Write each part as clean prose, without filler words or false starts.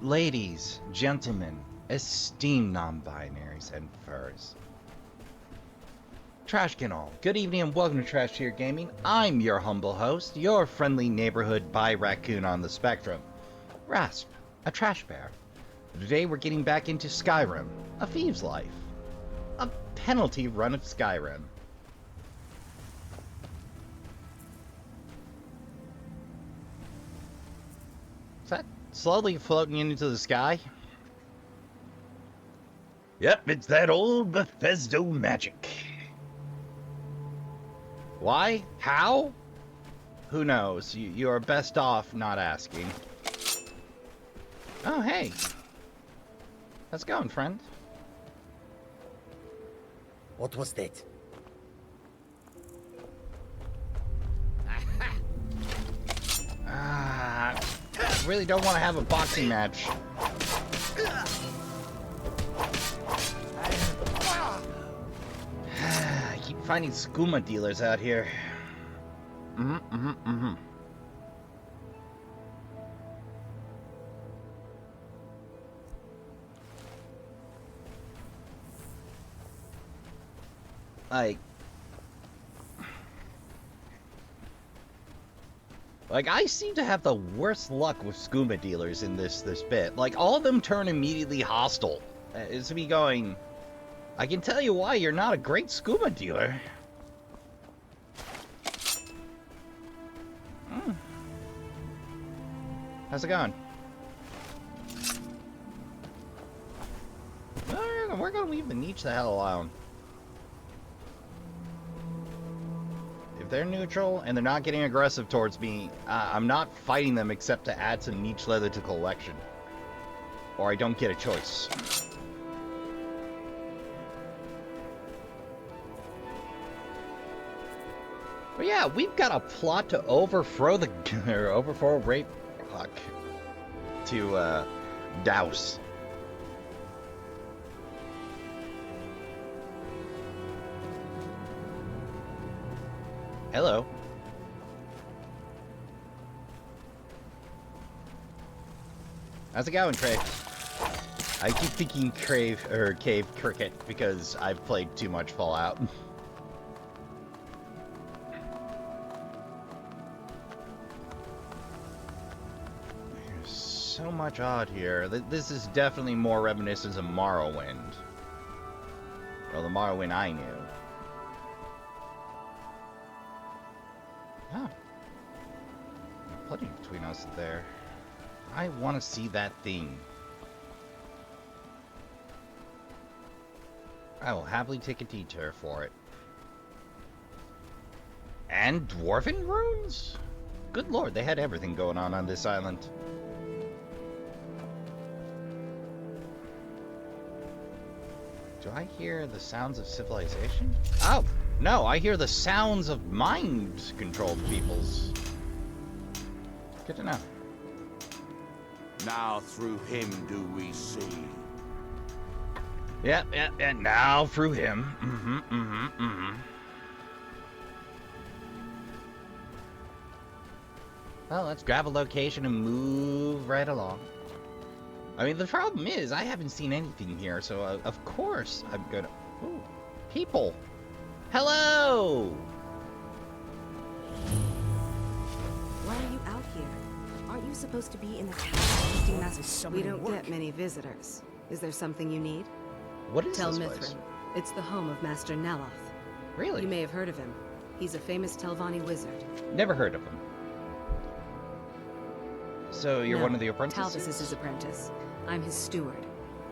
Ladies, gentlemen, esteemed non-binaries and furs. Trashkin all, good evening and welcome to Trash Tier Gaming. I'm your humble host, your friendly neighborhood bi-raccoon on the spectrum, Rasp, a trash bear. Today we're getting back into Skyrim, a thieves' life. A penalty run of Skyrim. Is that slowly floating into the sky? Yep, it's that old Bethesda magic. Why? How? Who knows? You are best off not asking. Oh, hey. How's it going, friend? What was that? I really don't want to have a boxing match. I keep finding skooma dealers out here. Like, I seem to have the worst luck with skooma dealers in this bit. Like, all of them turn immediately hostile. It's me going, I can tell you why you're not a great skooma dealer. How's it going? We're gonna leave the niche the hell alone. If they're neutral and they're not getting aggressive towards me, I'm not fighting them except to add some niche leather to the collection. Or I don't get a choice. But yeah, we've got a plot to overthrow the overthrow rape to douse. Hello. How's it going, Crave? I keep thinking Cave Cricket because I've played too much Fallout. There's so much odd here. This is definitely more reminiscent of Morrowind. Well, the Morrowind I knew. Oh. Plenty between us there. I want to see that thing. I will happily take a detour for it. And dwarven runes? Good lord, they had everything going on this island. Do I hear the sounds of civilization? Oh! No, I hear the sounds of mind-controlled peoples. Good to know. Now through him do we see. Yep, and now through him. Well, let's grab a location and move right along. I mean, the problem is, I haven't seen anything here, so of course I'm gonna... Ooh, people! Hello! Why are you out here? Aren't you supposed to be in the town hosting messages? We don't get many visitors. Is there something you need? What is Tel this Mithrin. place? It's the home of Master Neloth. Really? You may have heard of him. He's a famous Telvanni wizard. Never heard of him. So you're one of the apprentices? Talvis is his apprentice. I'm his steward.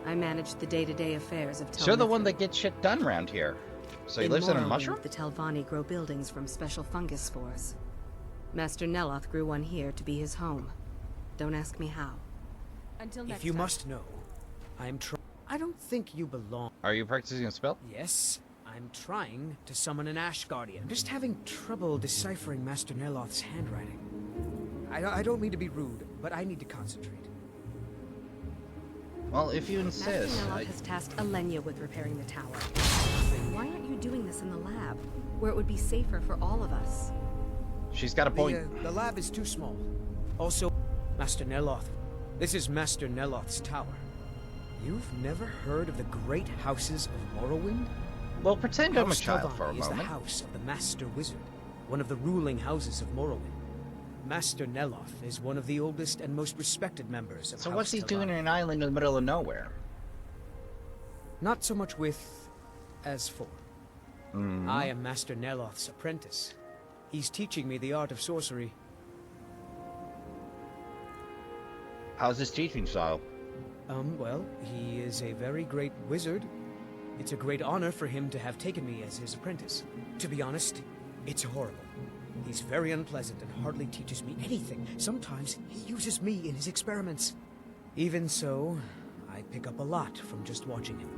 I manage the day-to-day affairs of Tel So you're the one Mithrin. that gets shit done around here. So he lives in a Morrowind, mushroom? The Telvanni grow buildings from special fungus spores. Master Neloth grew one here to be his home. Don't ask me how. Until next If you time. must know, I'm trying. I don't think you belong. Are you practicing a spell? Yes, I'm trying to summon an Ash Guardian. I'm just having trouble deciphering Master Neloth's handwriting. I don't mean to be rude, but I need to concentrate. Well, if you Master insist. Neloth has tasked Alenia with repairing the tower. Why aren't you doing this in the lab, where it would be safer for all of us? She's got a point. The lab is too small. Also, Master Neloth This is Master Neloth's tower. You've never heard of the great houses of Morrowind? Well, pretend I'm a House child for a Telvanni is the moment. house of the Master Wizard, one of the ruling houses of Morrowind. Master Neloth is one of the oldest and most respected members of So House what's he doing Telvanni. in an island in the middle of nowhere? Not so much with as for. I am Master Neloth's apprentice. He's teaching me the art of sorcery. How's his teaching style? Well, he is a very great wizard. It's a great honor for him to have taken me as his apprentice. To be honest, it's horrible. He's very unpleasant and hardly teaches me anything. Sometimes he uses me in his experiments. Even so, I pick up a lot from just watching him.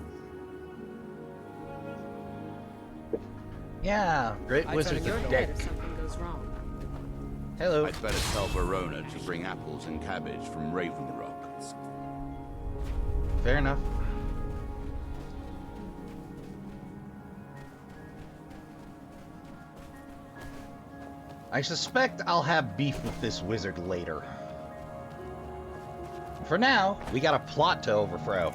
Yeah, great I wizard's tell a you, dick. If something goes wrong. Hello. I'd better tell Verona to bring apples and cabbage from Raven Rock. Fair enough. I suspect I'll have beef with this wizard later. For now, we got a plot to overthrow.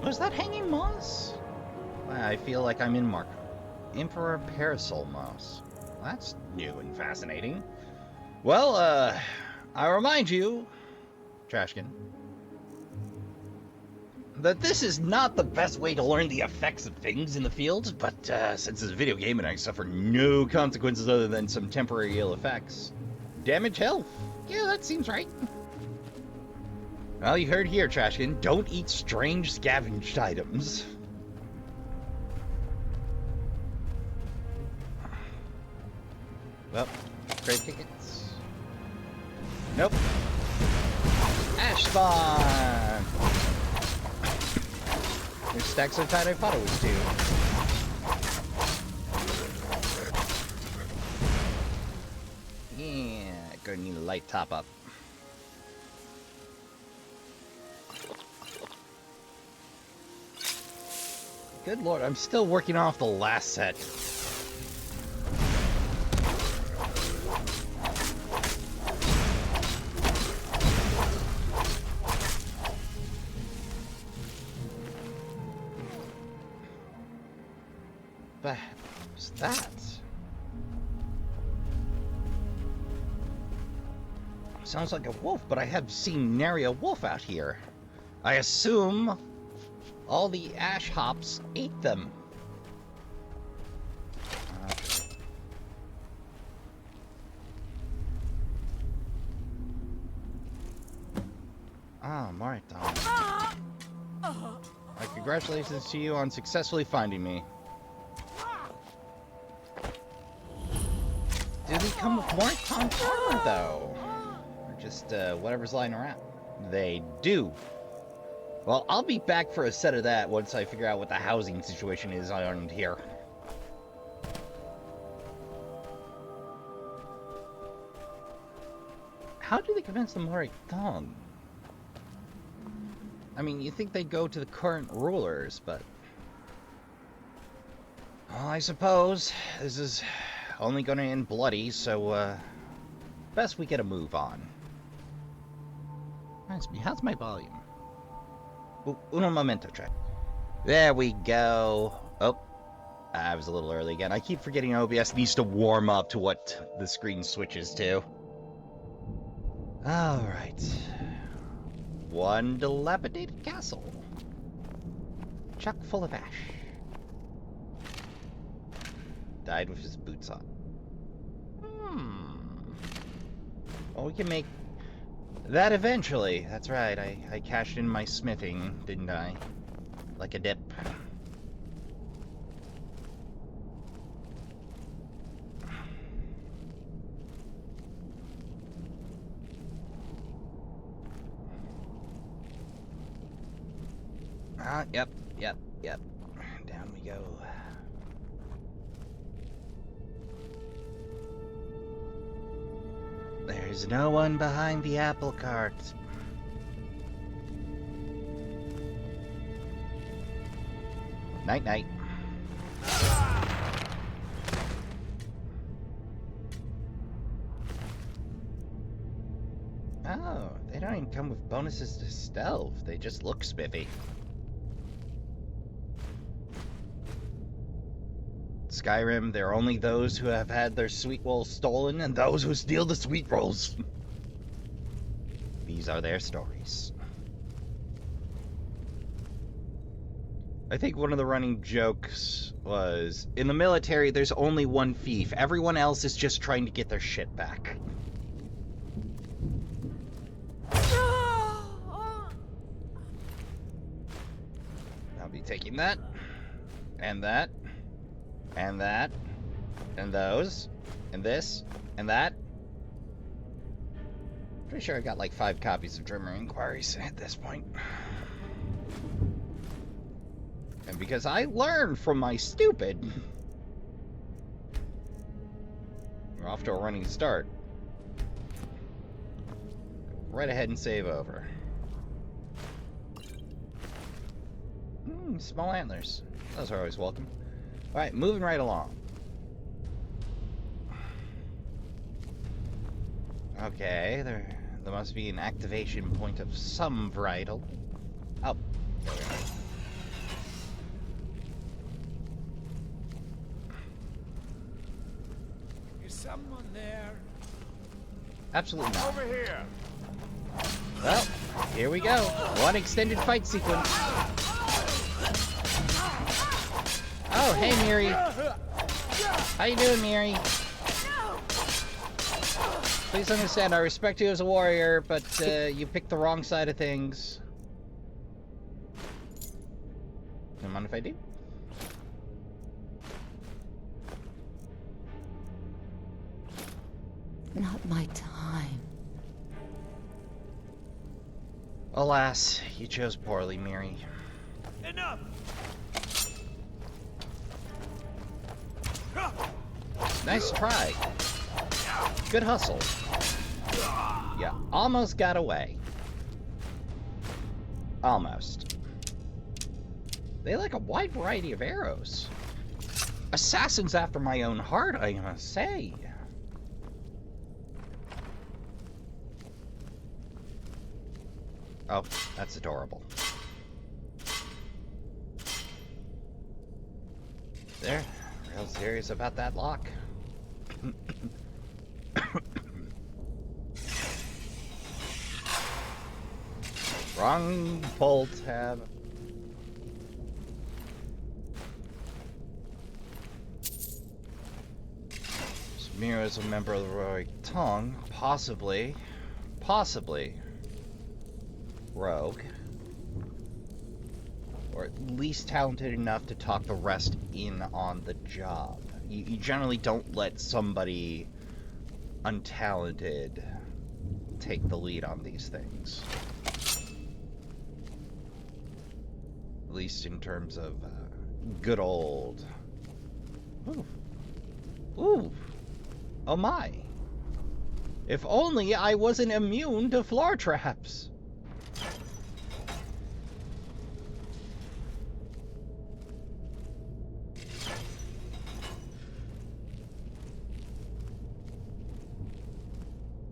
Was that hanging moss? I feel like I'm in Mark. Emperor Parasol moss. That's new and fascinating. Well, I remind you, Trashkin, that this is not the best way to learn the effects of things in the field, but since it's a video game and I suffer no consequences other than some temporary ill effects. Damage health. Yeah, that seems right. Well, you heard here, Trashkin. Don't eat strange scavenged items. Well, trade tickets. Nope. Ash spawn! Your stack's so tight I thought it was two. Yeah, gonna need a light top up. Good lord, I'm still working off the last set. The heck was that? Sounds like a wolf, but I have seen nary a wolf out here. I assume all the ash hops ate them. Ah, Mariton. My congratulations to you on successfully finding me. Do they come with Mariton armor, though? Or just, whatever's lying around? They do. Well, I'll be back for a set of that once I figure out what the housing situation is around here. How do they convince the Mariton? I mean, you think they'd go to the current rulers, but... Well, I suppose this is only going to end bloody, so, best we get a move on. How's my volume? Uno momento, Trey. There we go. Oh, I was a little early again. I keep forgetting OBS needs to warm up to what the screen switches to. Alright. One dilapidated castle. Chock full of ash. Died with his boots on. Well, we can make that eventually. That's right. I cashed in my smithing, didn't I? Like a dip. Yep. Down we go. There's no one behind the apple cart. Night-night. Oh, they don't even come with bonuses to stealth. They just look spiffy. Skyrim, there are only those who have had their sweet rolls stolen and those who steal the sweet rolls. These are their stories. I think one of the running jokes was, in the military, there's only one thief. Everyone else is just trying to get their shit back. I'll be taking that, and that, and that, and those, and this, and that. Pretty sure I got like 5 copies of Dreamer Inquiries at this point. And because I learned from my stupid, we're off to a running start. Right ahead and save over. Small antlers. Those are always welcome. Alright, moving right along. Okay, there must be an activation point of some varietal. Oh, there we are. Is someone there? Absolutely not. Over here! Well, here we go. One extended fight sequence. Oh, hey, Miri. How you doing, Miri? Please understand, I respect you as a warrior, but you picked the wrong side of things. Don't mind if I do? Not my time. Alas, you chose poorly, Miri. Enough! Nice try. Good hustle. Yeah, almost got away. Almost. They like a wide variety of arrows. Assassins after my own heart, I must say. Oh, that's adorable. They're real serious about that lock. Wrong pull tab. Samira is a member of the Royal Tongue, possibly rogue, or at least talented enough to talk the rest in on the job. You generally don't let somebody untalented take the lead on these things. At least in terms of good old... Ooh. Ooh. Oh my. If only I wasn't immune to floor traps.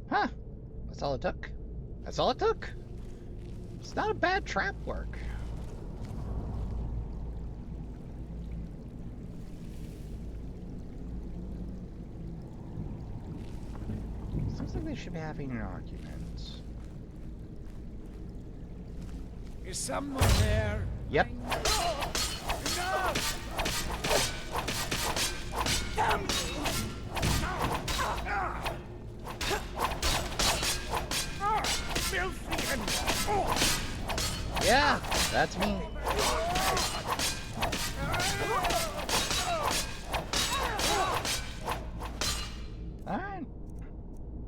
Huh. That's all it took. That's all it took. It's not a bad trap work. Seems like they should be having an argument. Is someone there? Yep. Yeah, that's me. Alright.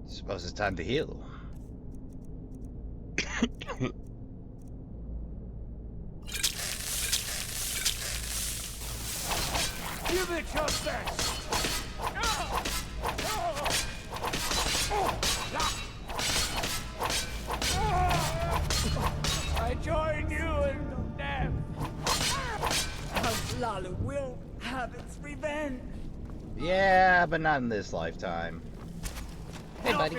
Suppose it's time to heal. Give it your best! I join you in death! Lala will have its revenge. Yeah, but not in this lifetime. Hey, buddy.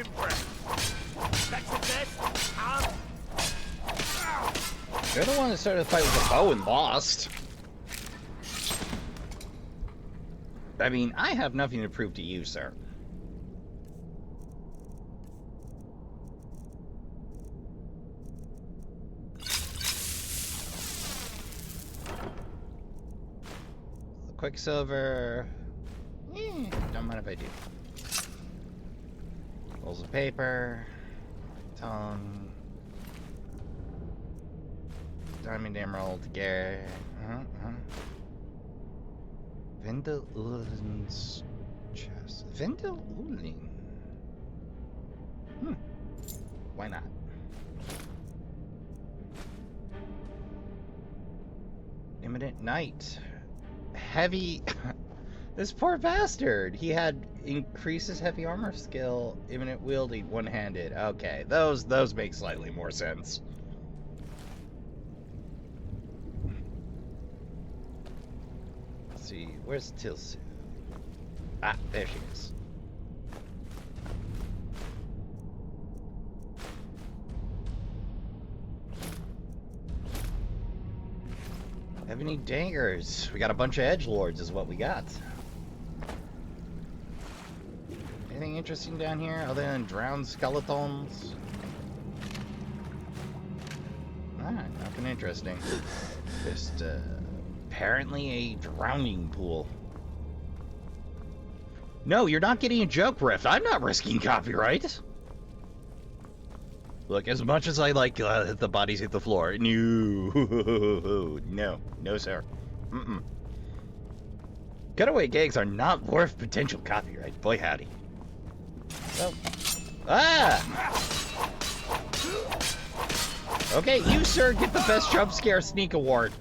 You're the one that started the fight with a bow and lost. I mean, I have nothing to prove to you, sir. Quicksilver. Don't mind if I do. Rolls of paper. Tongue. Diamond emerald. Gare. Vindel-Ulin's chest. Vindel-Ulin. Why not? Imminent night. Heavy. This poor bastard. He had increases heavy armor skill, imminent wielding, one-handed. Okay, those make slightly more sense. Let's see, where's Tilsu? Ah, there she is. Have any dangers? We got a bunch of edgelords is what we got. Anything interesting down here other than drowned skeletons? Alright, nothing interesting. Just apparently a drowning pool. No, you're not getting a joke riff. I'm not risking copyright. Look, as much as I like the bodies hit the floor, no, sir. Cutaway gags are not worth potential copyright. Boy, howdy. Well, okay, you, sir, get the best jump scare sneak award.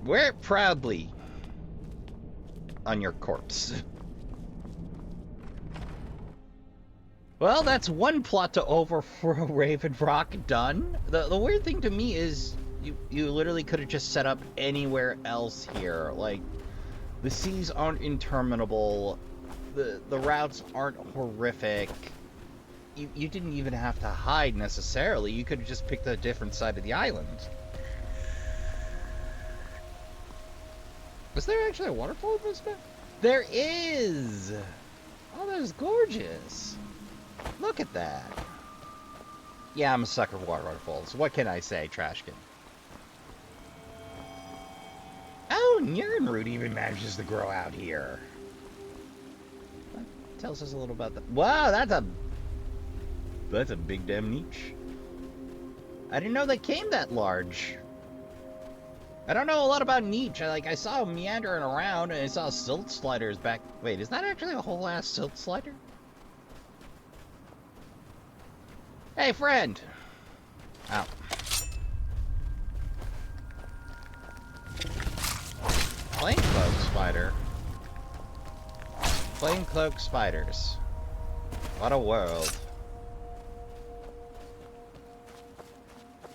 Wear it proudly on your corpse. Well, that's one plot to overthrow Raven Rock done. The weird thing to me is you literally could have just set up anywhere else here. Like, the seas aren't interminable. The routes aren't horrific. You didn't even have to hide necessarily. You could have just picked a different side of the island. Was there actually a waterfall in this map? There is! Oh, that is gorgeous. Look at that. Yeah, I'm a sucker for waterfalls. What can I say, Trashkin? Oh, Nirnroot even manages to grow out here. That tells us a little about that. Wow, that's a big damn niche. I didn't know they came that large. I don't know a lot about niche. I saw them meandering around, and I saw silt sliders back. Wait, is that actually a whole ass silt slider? Hey, friend! Ow. Plaincloak spider. Plaincloak spiders. What a world.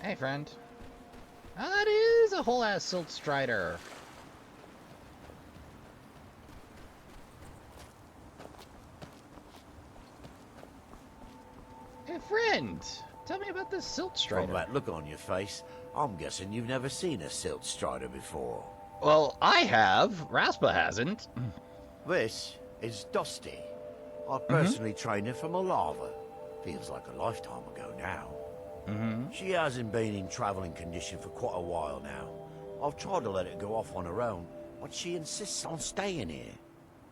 Hey, friend. Oh, that is a whole ass silt strider. Hey, friend. Tell me about this silt strider. From that look on your face, I'm guessing you've never seen a silt strider before. Well, I have. Raspa hasn't. This is Dusty. I personally trained her from a lava. Feels like a lifetime ago now. She hasn't been in traveling condition for quite a while now. I've tried to let her go off on her own, but she insists on staying here.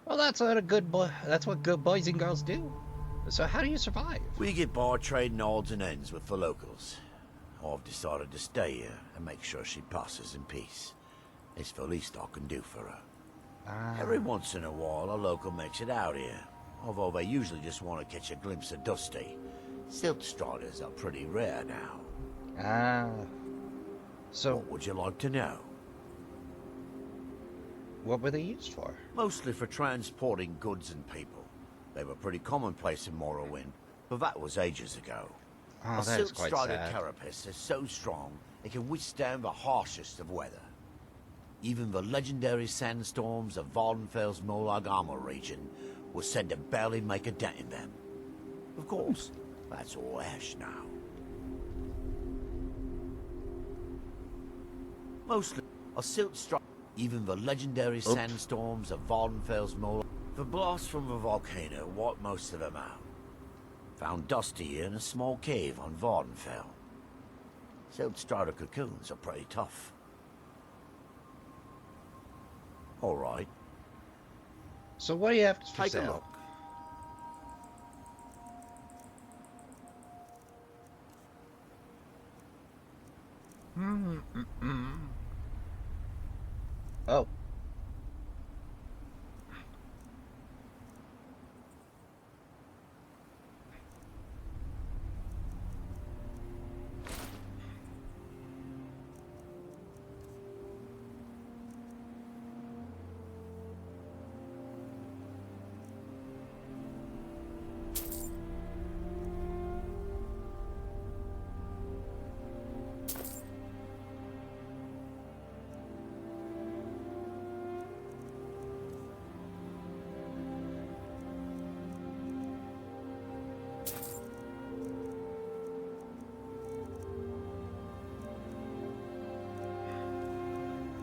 Well, that's what good boys and girls do. So how do you survive? We get by trading odds and ends with the locals. I've decided to stay here and make sure she passes in peace. It's the least I can do for her. Every once in a while, a local makes it out here, although they usually just want to catch a glimpse of Dusty. Silt striders are pretty rare now. So what would you like to know? What were they used for? Mostly for transporting goods and people. They were pretty commonplace in Morrowind, but that was ages ago. Oh, a that is silt quite strider sad. carapace is so strong it can withstand the harshest of weather. Even the legendary sandstorms of Vardenfell's Molag Armor region were said to barely make a dent in them. Of course, that's all ash now. Mostly a silt strike. Even the legendary sandstorms of Vardenfell's Molag. The blast from the volcano wiped most of them out. Found Dusty in a small cave on Vardenfell. Silt strider cocoons are pretty tough. All right. So what do you have to Take a sell? look. Oh.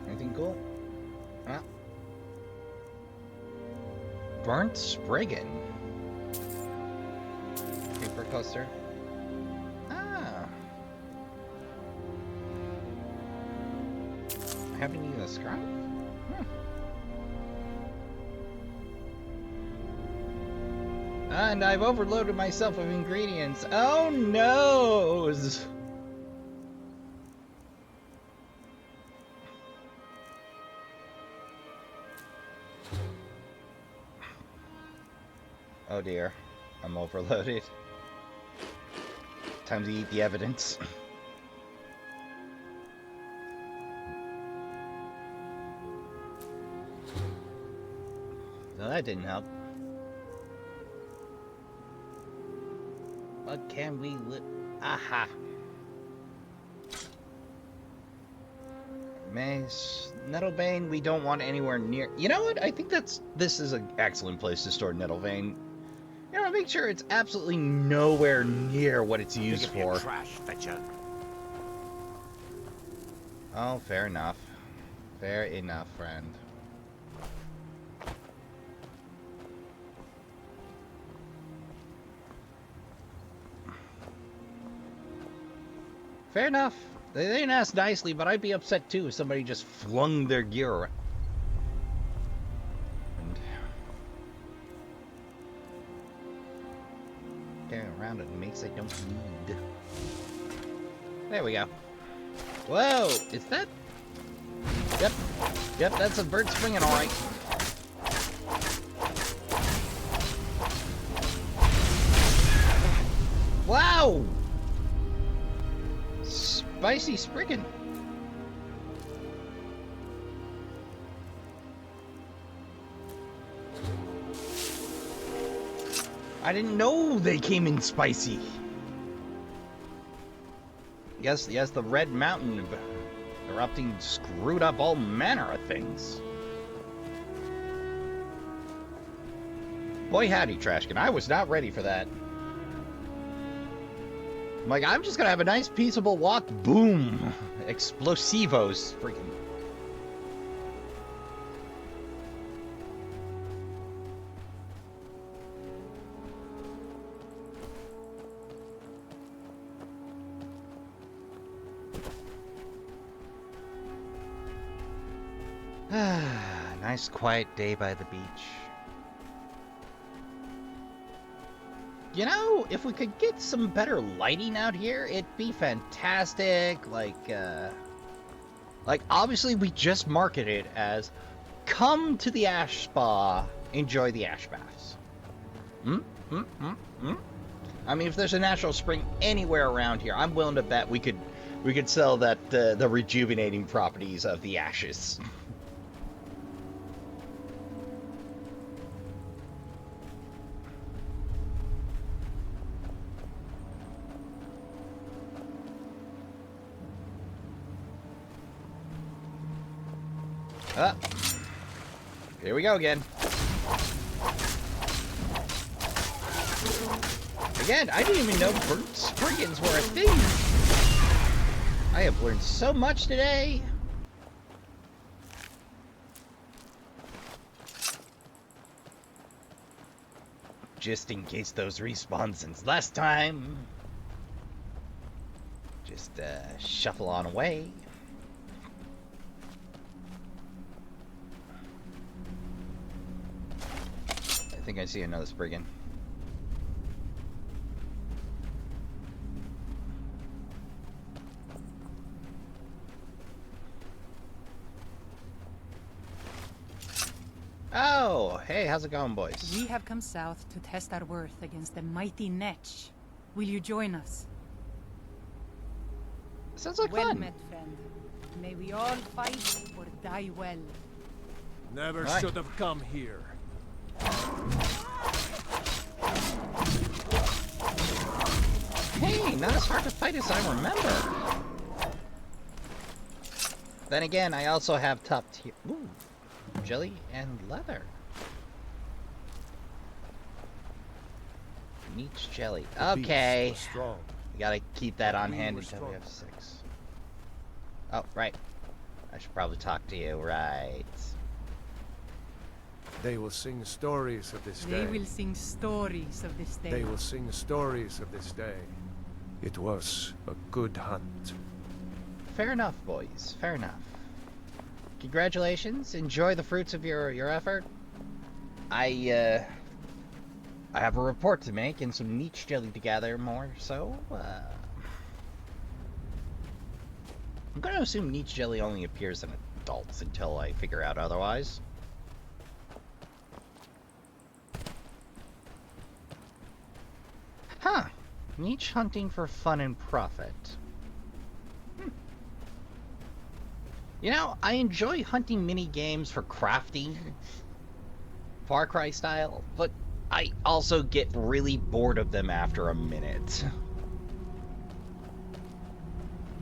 Anything cool? Huh? Burnt Spriggan. Paper cluster. Ah. I haven't used a scribe? Hmm. And I've overloaded myself with ingredients. Oh no! Oh dear, I'm overloaded. Time to eat the evidence. No, that didn't help. What can we Aha! Mace, Nettlebane, we don't want anywhere near. You know what? I think this is an excellent place to store Nettlebane. You know, make sure it's absolutely nowhere near what it's used Pick up your for. trash, fetcher. Oh, fair enough. Fair enough, friend. Fair enough. They didn't ask nicely, but I'd be upset too if somebody just flung their gear around. Around it makes I don't need. There we go. Whoa! Is that? Yep. Yep, that's a bird springing, all right. Wow! Spicy Spriggan. I didn't know they came in spicy. Yes, the Red Mountain erupting screwed up all manner of things. Boy howdy, Trashkin, I was not ready for that. I'm like, I'm just gonna have a nice peaceable walk. Boom! Explosivos. Freaking. Nice quiet day by the beach. You know, if we could get some better lighting out here, it'd be fantastic. Like obviously we just market it as come to the Ash Spa, enjoy the ash baths. I mean, if there's a natural spring anywhere around here, I'm willing to bet we could sell that the rejuvenating properties of the ashes. Ah. Here we go again. Again, I didn't even know spriggans were a thing. I have learned so much today. Just in case those respawn since last time. Just shuffle on away. I think I see another spriggan. Oh, hey, how's it going, boys? We have come south to test our worth against the mighty Netch. Will you join us? Sounds like Well fun. met, friend. May we all fight or die well. Never Right. should have come here. Hey, not as hard to fight as I remember. Then again, I also have top tier. Ooh, jelly and leather. Neat jelly. Okay. Beasts were strong. We gotta keep that on We hand were until we have strong. 6. Oh, right. I should probably talk to you, right? They will sing stories of this They day. will sing stories of this day. They will sing stories of this day. It was a good hunt. Fair enough, boys. Fair enough. Congratulations. Enjoy the fruits of your effort. I have a report to make and some niche jelly to gather more, so, I'm gonna assume niche jelly only appears in adults until I figure out otherwise. Huh. Niche hunting for fun and profit. You know, I enjoy hunting mini games for crafting, Far Cry style, but I also get really bored of them after a minute.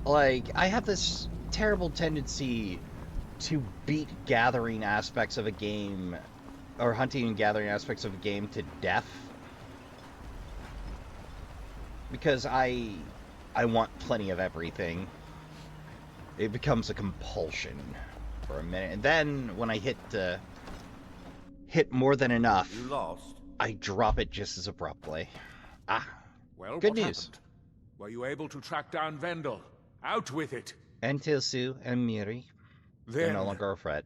Like, I have this terrible tendency to beat gathering aspects of a game, or hunting and gathering aspects of a game to death. Because I want plenty of everything. It becomes a compulsion for a minute, and then when I hit more than enough, You lost? I drop it just as abruptly. Ah, Well, good what news. happened? Were you able to track down Vendel? Out with it. And Tilsu and Miri, they're Then no longer a threat.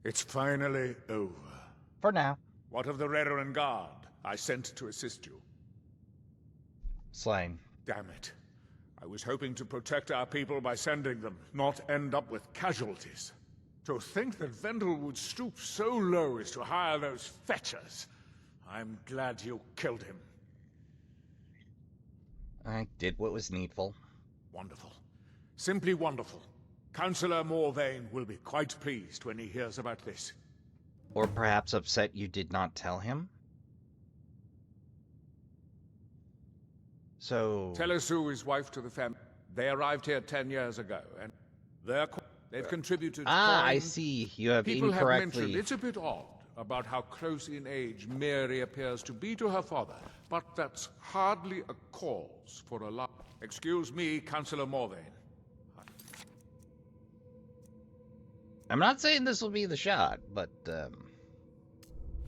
it's finally over. For now. What of the Reverend Guard I sent to assist you? Slain. Damn it. I was hoping to protect our people by sending them, not end up with casualties. To think that Vendel would stoop so low as to hire those fetchers. I'm glad you killed him. I did what was needful. Wonderful. Simply wonderful. Councillor Morvain will be quite pleased when he hears about this. Or perhaps upset you did not tell him? So... Telesu is wife to the family. They arrived here 10 years ago, and they've contributed. Ah, I coin. see. You have People have incorrectly... mentioned it's a bit odd about how close in age Mary appears to be to her father, but that's hardly a cause for alarm. Excuse me, Councillor Morvain. I'm not saying this will be the shot, but,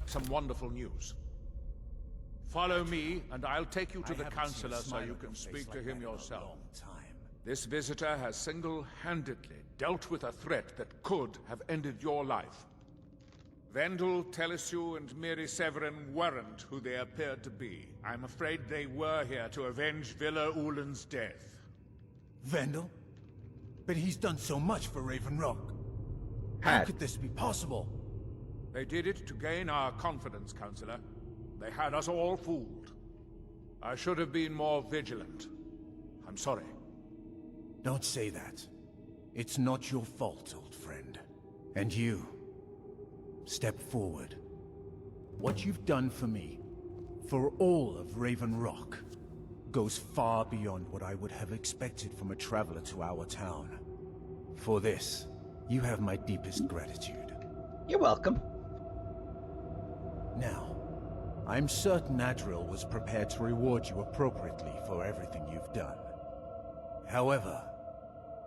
Some wonderful news. Follow me, and I'll take you to the councillor so you can speak to him yourself. This visitor has single-handedly dealt with a threat that could have ended your life. Vendel, Telesu, and Miri Severin weren't who they appeared to be. I'm afraid they were here to avenge Villa Ulen's death. Vendel? But he's done so much for Raven Rock. How could this be possible? They did it to gain our confidence, Councillor. They had us all fooled. I should have been more vigilant. I'm sorry. Don't say that. It's not your fault, old friend. And you, step forward. What you've done for me, for all of Raven Rock, goes far beyond what I would have expected from a traveler to our town. For this, You have my deepest gratitude. You're welcome. Now, I'm certain Adril was prepared to reward you appropriately for everything you've done. However,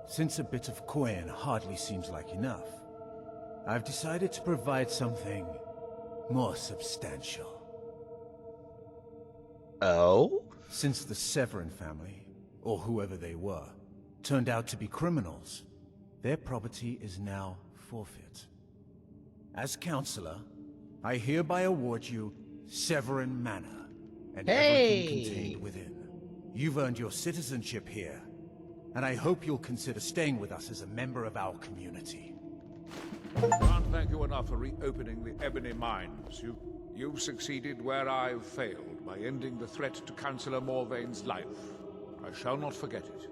since a bit of coin hardly seems like enough, I've decided to provide something more substantial. Oh? Since the Severin family, or whoever they were, turned out to be criminals, their property is now forfeit. As Counselor, I hereby award you Severin Manor, and everything contained within. You've earned your citizenship here, and I hope you'll consider staying with us as a member of our community. Can't thank you enough for reopening the Ebony Mines. You've succeeded where I've failed by ending the threat to Councillor Morvaine's life. I shall not forget it.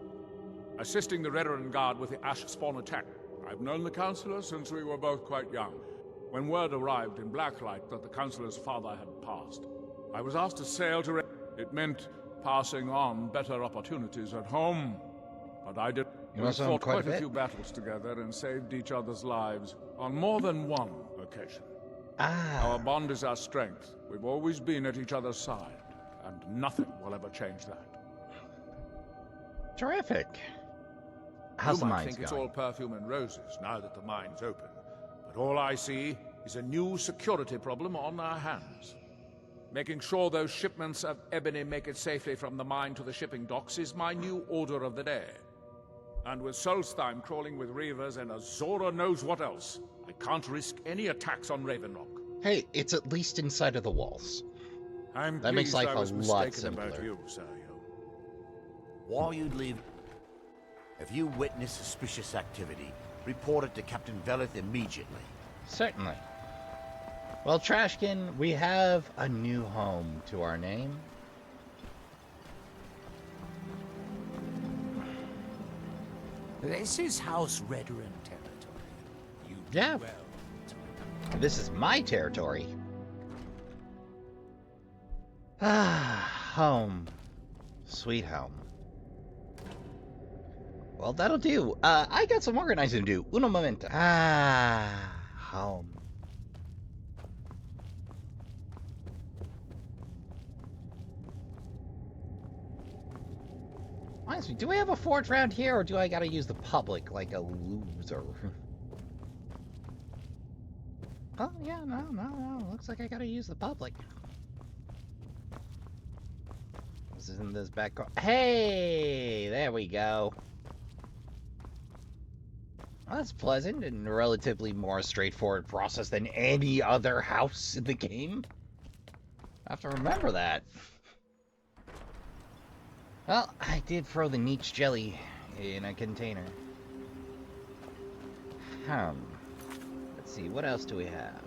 Assisting the Redoran Guard with the Ash Spawn attack. I've known the Councillor since we were both quite young. When word arrived in Blacklight that the Councillor's father had passed, I was asked to sail to It meant passing on better opportunities at home. But I did. We fought quite a few battles together and saved each other's lives on more than one occasion. Our bond is our strength. We've always been at each other's side, and nothing will ever change that. Terrific. How's the You might mines think it's going? all perfume and roses now that the mine's open, but all I see is a new security problem on our hands. Making sure those shipments of ebony make it safely from the mine to the shipping docks is my new order of the day. And with Solstheim crawling with reavers and Azora knows what else, I can't risk any attacks on Raven Rock. Hey, it's at least inside of the walls. That makes life a lot simpler. About you, Sergio. While you leave, if you witness suspicious activity, report it to Captain Velith immediately. Certainly. Well, Trashkin, we have a new home to our name. This is House Redoran territory. You do Yeah. well. This is my territory. Home. Sweet home. Well, that'll do. I got some organizing to do. Uno momento. Home. Honestly, do we have a forge round here, or do I gotta use the public like a loser? Oh, yeah, no. Looks like I gotta use the public. This is in this back corner. Hey! There we go. Well, that's pleasant and a relatively more straightforward process than any other house in the game. I have to remember that. Well, I did throw the Nietzsche jelly in a container. Let's see, what else do we have?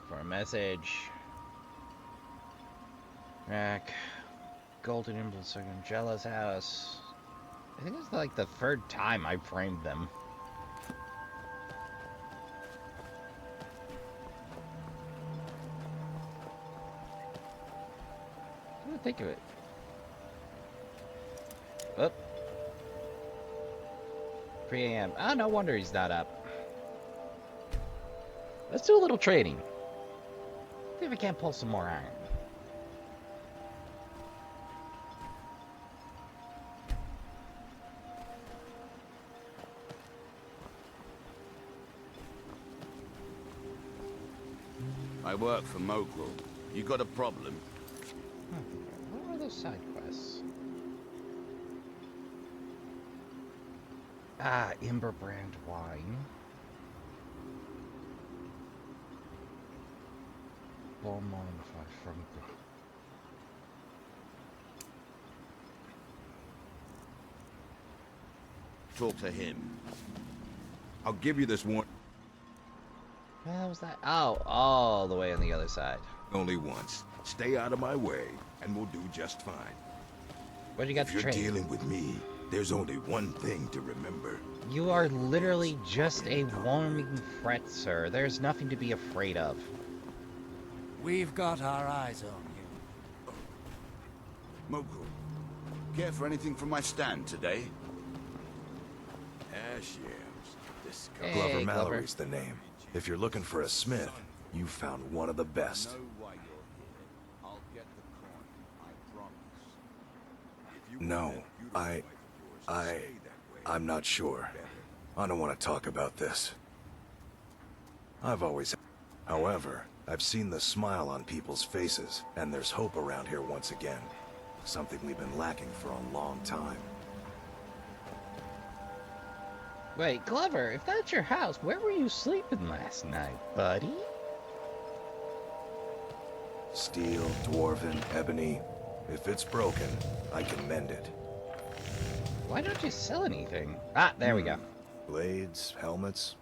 For a message. Rack. Golden Impulse in Jella's house. I think it's like the third time I framed them. What do you think of it? Oh. 3 a.m. Oh, no wonder he's not up. Let's do a little trading. See if I can't pull some more iron. I work for Mogul. You got a problem? What are those side quests? Ember brand wine. Ball modified from Talk to him. I'll give you this one. How was that? Oh, all the way on the other side. Only once. Stay out of my way, and we'll do just fine. What do you got If to you're trade? dealing with me, there's only one thing to remember. You are literally just a warming threat, sir. There's nothing to be afraid of. We've got our eyes on you. Moku, care for anything from my stand today? Ash yams. Hey, Glover Glover. Mallory's the name. If you're looking for a smith, you found one of the best. Know why you're here. I'll get the coin, I promise. If you No, want that beautiful wife of yours to stay that way, I'm not sure. I don't want to talk about this. I've always... However, I've seen the smile on people's faces, and there's hope around here once again. Something we've been lacking for a long time. Wait, Glover, if that's your house, where were you sleeping last night, buddy? Steel, dwarven, ebony. If it's broken, I can mend it. Why don't you sell anything? Ah, there we go. Blades, helmets,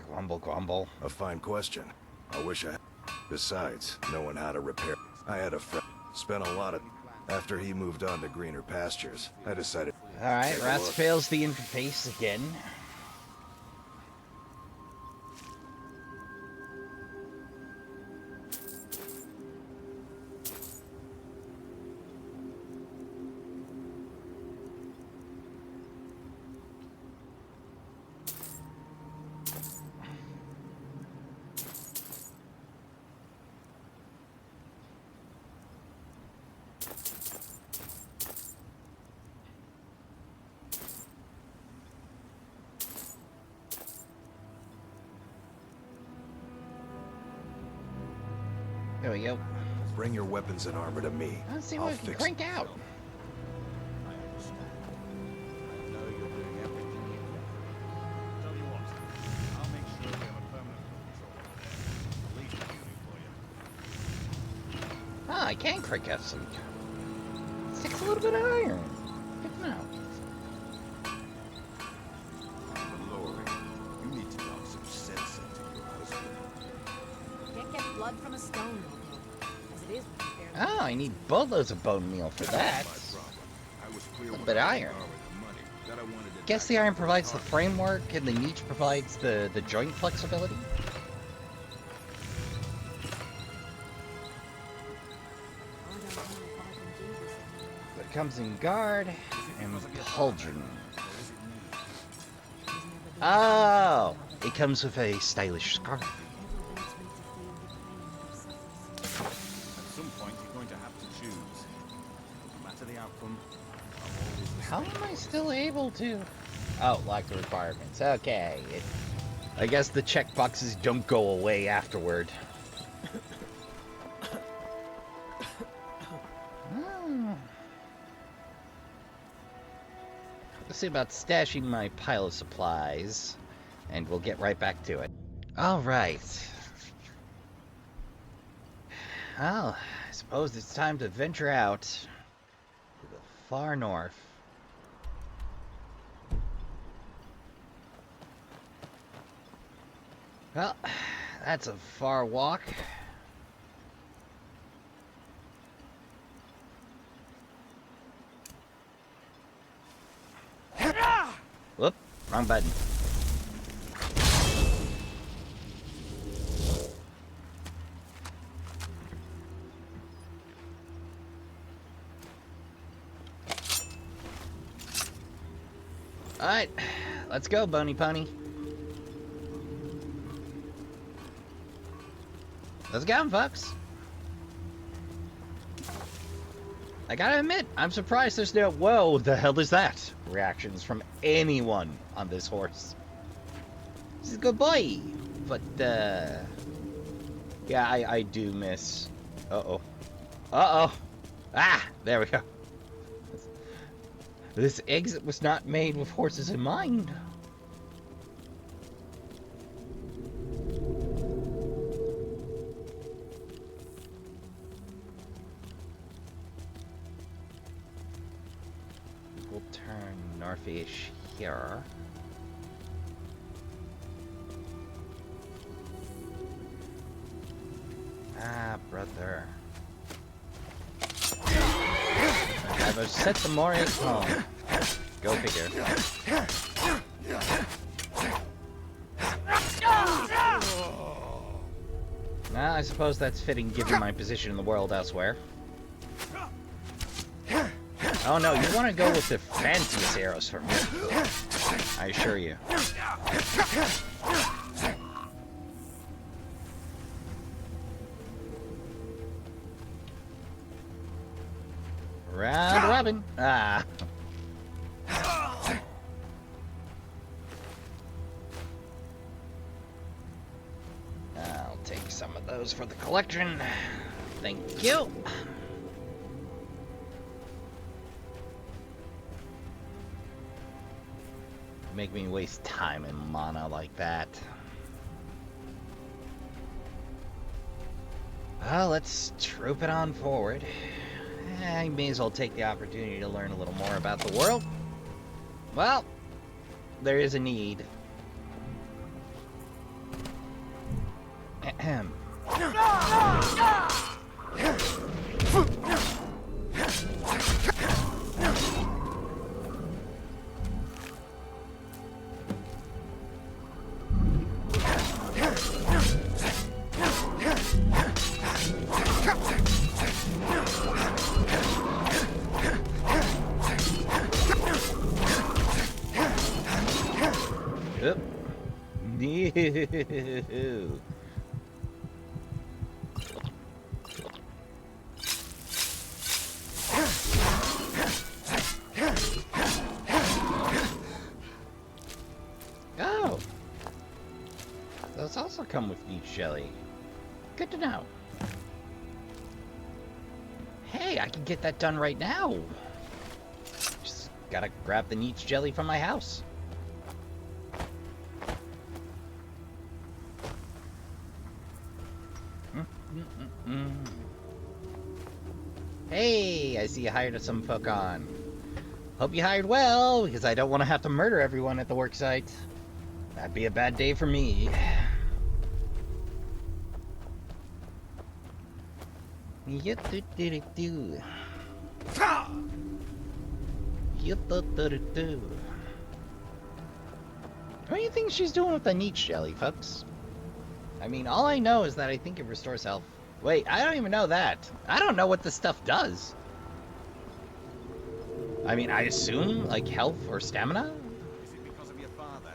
Grumble, grumble. A fine question. I wish I... Besides, knowing how to repair... I had a friend... Spent a lot of... After he moved on to greener pastures, I decided... Alright, Take a Rats look. fails the interface again. There we go. Bring your weapons and armor to me. Let's see I'll what we can fix crank out. I understand. I know you're doing everything you can. Tell you what, I'll make sure we have a permanent control. At least a for you. Ah, I can crank out some. It takes a little bit of iron. Good to know. Lord, you need to knock some sense into your husband. Can't get blood from a stone, Moku. As it is, we can barely... Oh, I need boatloads of bone meal for that. I was clear A when bit I of iron. borrowed the money that I wanted it Guess back the iron for provides the Target. framework and the niche provides the joint flexibility. It comes in guard and pauldron. Oh, it comes with a stylish scarf. At some point, you're going to have to choose. No matter the outcome, I'm always How am I still able to? Oh, like the requirements. Okay. I guess the checkboxes don't go away afterward. Hmm. Let's see about stashing my pile of supplies, and we'll get right back to it. All right. Well, I suppose it's time to venture out to the far north. Well, that's a far walk. Whoop, wrong button. Alright, let's go, Bunny Punny. Let's go, folks. I gotta admit, I'm surprised there's no "whoa, the hell is that?" reactions from anyone on this horse. He's a good boy, but yeah, I do miss. Uh-oh. Ah, there we go. This exit was not made with horses in mind. We'll turn northish here. Ah, brother. I've set the mores home. Go figure. Nah, I suppose that's fitting given my position in the world elsewhere. Oh no, you want to go with the fanciest arrows for me. I assure you. Round robin. Ah. I'll take some of those for the collection. Thank you. Make me waste time and mana like that. Well, let's troop it on forward. I may as well take the opportunity to learn a little more about the world. Well, there is a need. Ahem. Oop. No. Oh. Those also come with neat jelly. Good to know. Hey, I can get that done right now. Just gotta grab the neat jelly from my house. Hey, I see you hired some folk on. Hope you hired well, because I don't want to have to murder everyone at the work site. That'd be a bad day for me. What do you think she's doing with the neat jelly, folks? I mean, all I know is that I think it restores health. Wait, I don't even know that. I don't know what this stuff does. I mean, I assume, like, health or stamina? Is it because of your father?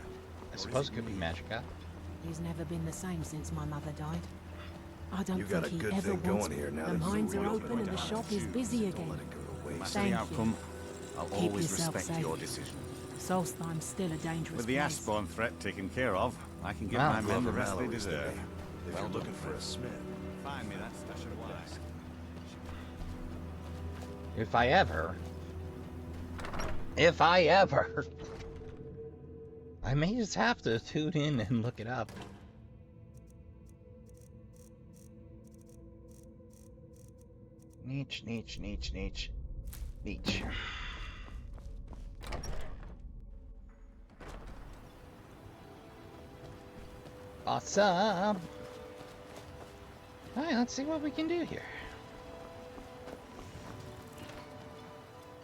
I suppose it could be magicka. He's never been the same since my mother died. I don't You got think a he good ever thing wants going here now the that the mines are wheel's open and the shop is busy again. No matter the Thank you. outcome, I'll Keep always yourself respect safe. your decision. Solstheim's still a dangerous With the place. Ashbourne threat taken care of, I can give Wow. my men the rest they Mallory's deserve. today. If you're looking for a smith, Find me that stash of wax. If I ever... If I ever... I may just have to tune in and look it up. Niche. Awesome. Alright, let's see what we can do here.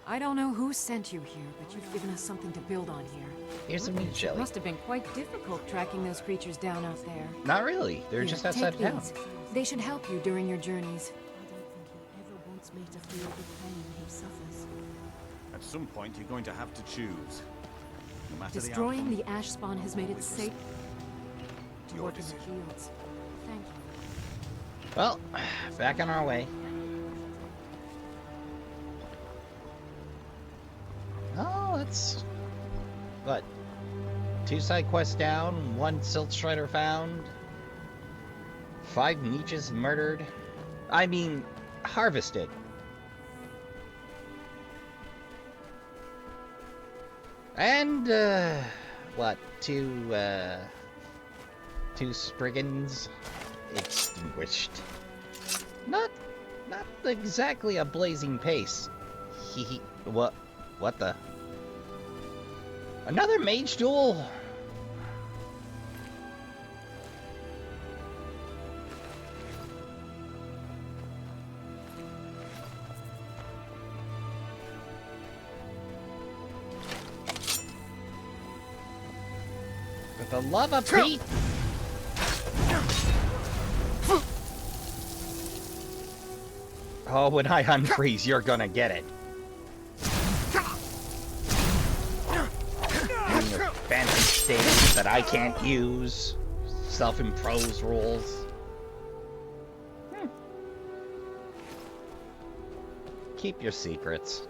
I don't know who sent you here, but you've given us something to build on here. Here's some meat It jelly. must have been quite difficult tracking those creatures down out there. Not really. They're Here, just outside take town. these. They should help you during your journeys. I don't think he ever wants me to feel the pain he suffers. At some point, you're going to have to choose. No matter Destroying the the ash spawn has made it safe to Your work in the decision. fields. Thank you. Well, back on our way. Oh, that's... What? 2 side quests down, 1 silt strider found, 5 niches murdered. I mean, harvested. And, what? 2 Spriggans extinguished. Not exactly a blazing pace. What the? Another mage duel? With the love of Pete. Oh, when I unfreeze, you're gonna get it. fancy staves that I can't use. Self-imposed rules. Keep your secrets.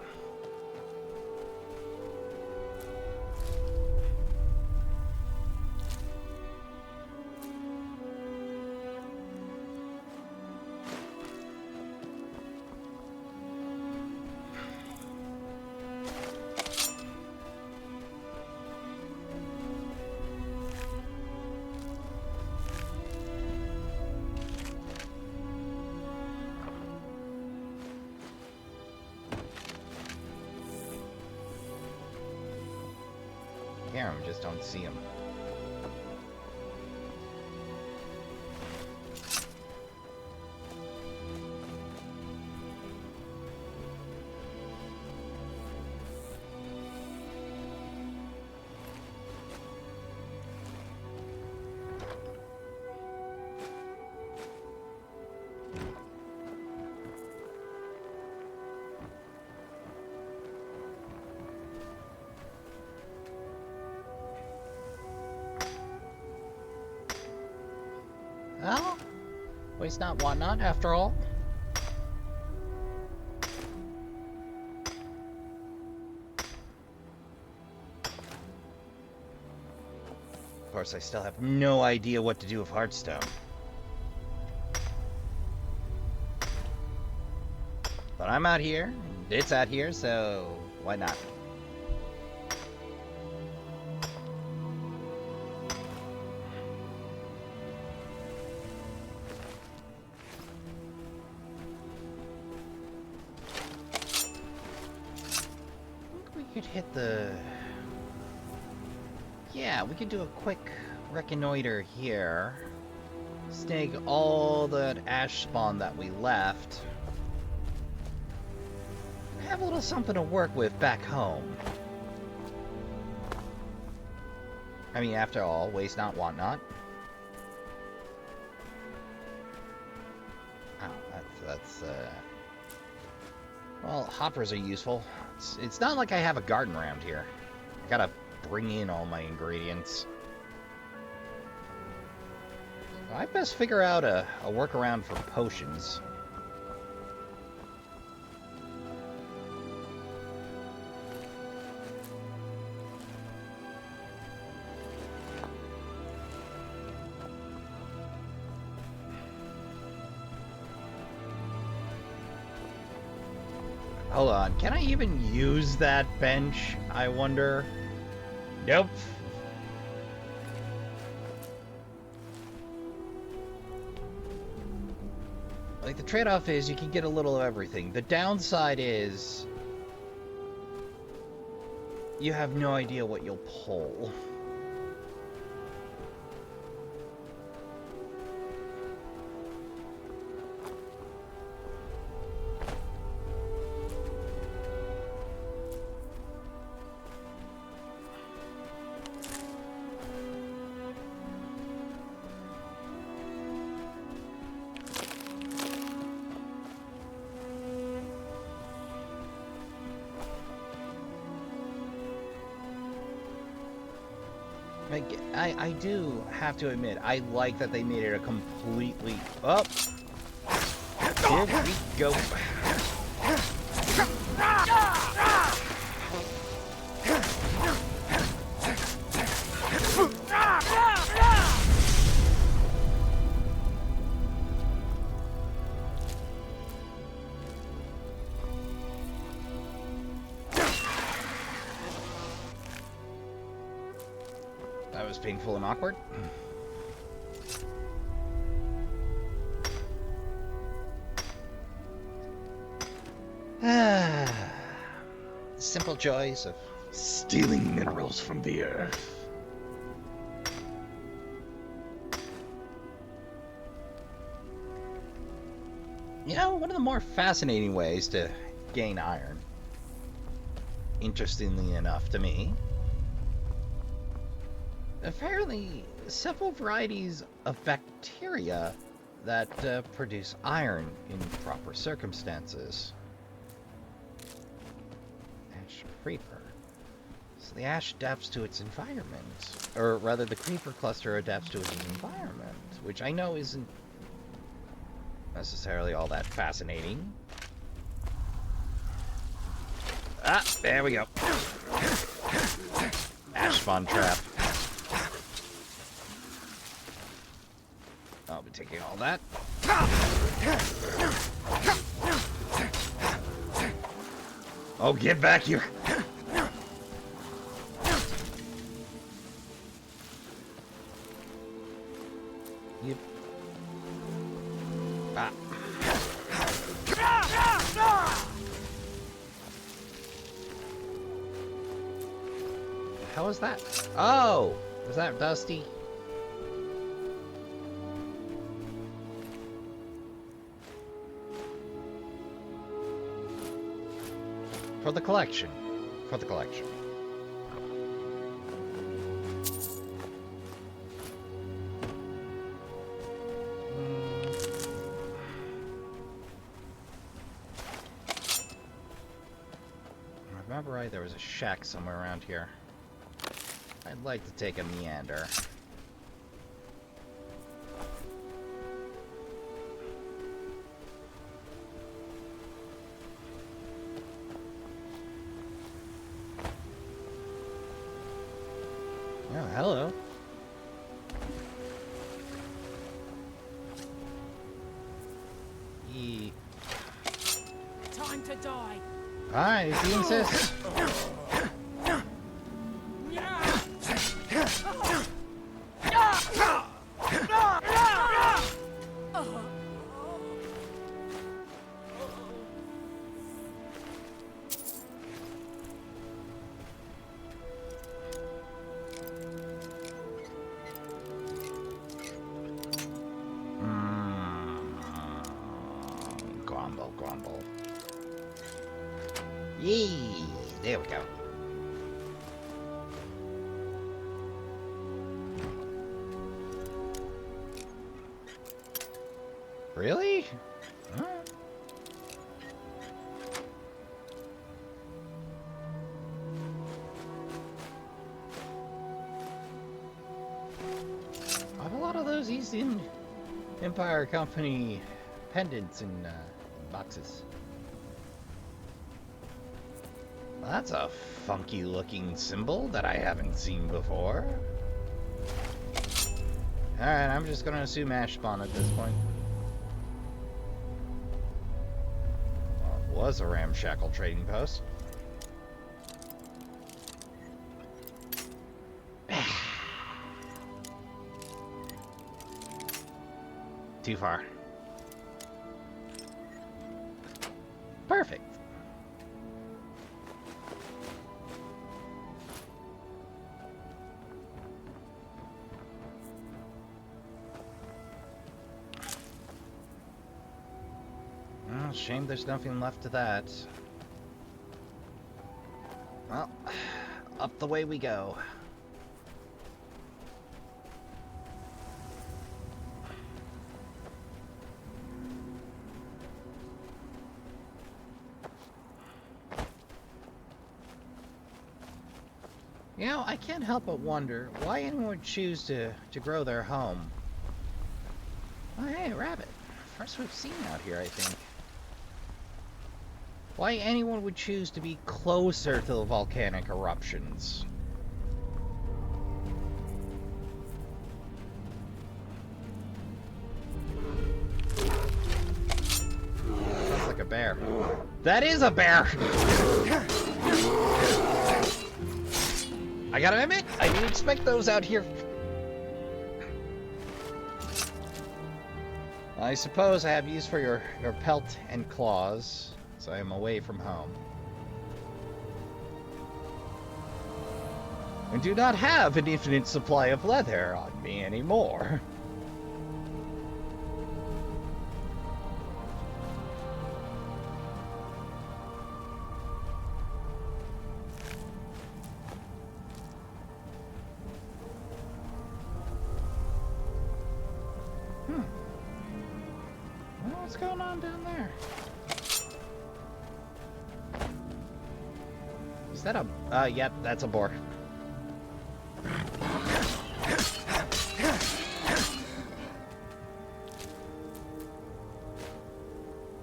Hear him, just don't see him. Well, waste not, want not, after all. Of course, I still have no idea what to do with Hearthstone. But I'm out here, and it's out here, so why not? Could hit the... Yeah, we could do a quick reconnoiter here. Snag all that ash spawn that we left. Have a little something to work with back home. I mean, after all, waste not, want not. Oh, that's well, hoppers are useful. It's not like I have a garden around here. I gotta bring in all my ingredients. I best figure out a workaround for potions. Hold on, can I even use that bench, I wonder? Nope. Like, the trade-off is you can get a little of everything. The downside is you have no idea what you'll pull. I do have to admit, I like that they made it a completely... Oh! Here we go. That was painful and awkward. Simple joys of stealing minerals from the earth. You know, one of the more fascinating ways to gain iron, interestingly enough to me, apparently several varieties of bacteria that produce iron in proper circumstances. Ash creeper. So The ash adapts to its environment. Or rather, the creeper cluster adapts to its environment, which I know isn't necessarily all that fascinating. Ah, there we go. Ash spawn trap. I'll be taking all that. Oh, get back here! Yep. Ah. How was that? Oh! Was that Dusty? For the collection. For the collection. Remember right, there was a shack somewhere around here. I'd like to take a meander. Oh, hello. Time to die. Alright, if you insist. Grumble, grumble. Yee! There we go. Really? Huh? I have a lot of those East Empire Company pendants and boxes. Well, that's a funky looking symbol that I haven't seen before. Alright, I'm just gonna assume ash spawn at this point. Well, it was a ramshackle trading post. Too far. Perfect. Well, shame there's nothing left to that. Well, up the way we go. You know, I can't help but wonder why anyone would choose to grow their home. Oh, hey, a rabbit. First we've seen out here, I think. Why anyone would choose to be closer to the volcanic eruptions. Sounds like a bear. That is a bear! I gotta admit, I didn't expect those out here. I suppose I have use for your pelt and claws, so I am away from home. And do not have an infinite supply of leather on me anymore. What's going on down there? that a... yep, that's a boar.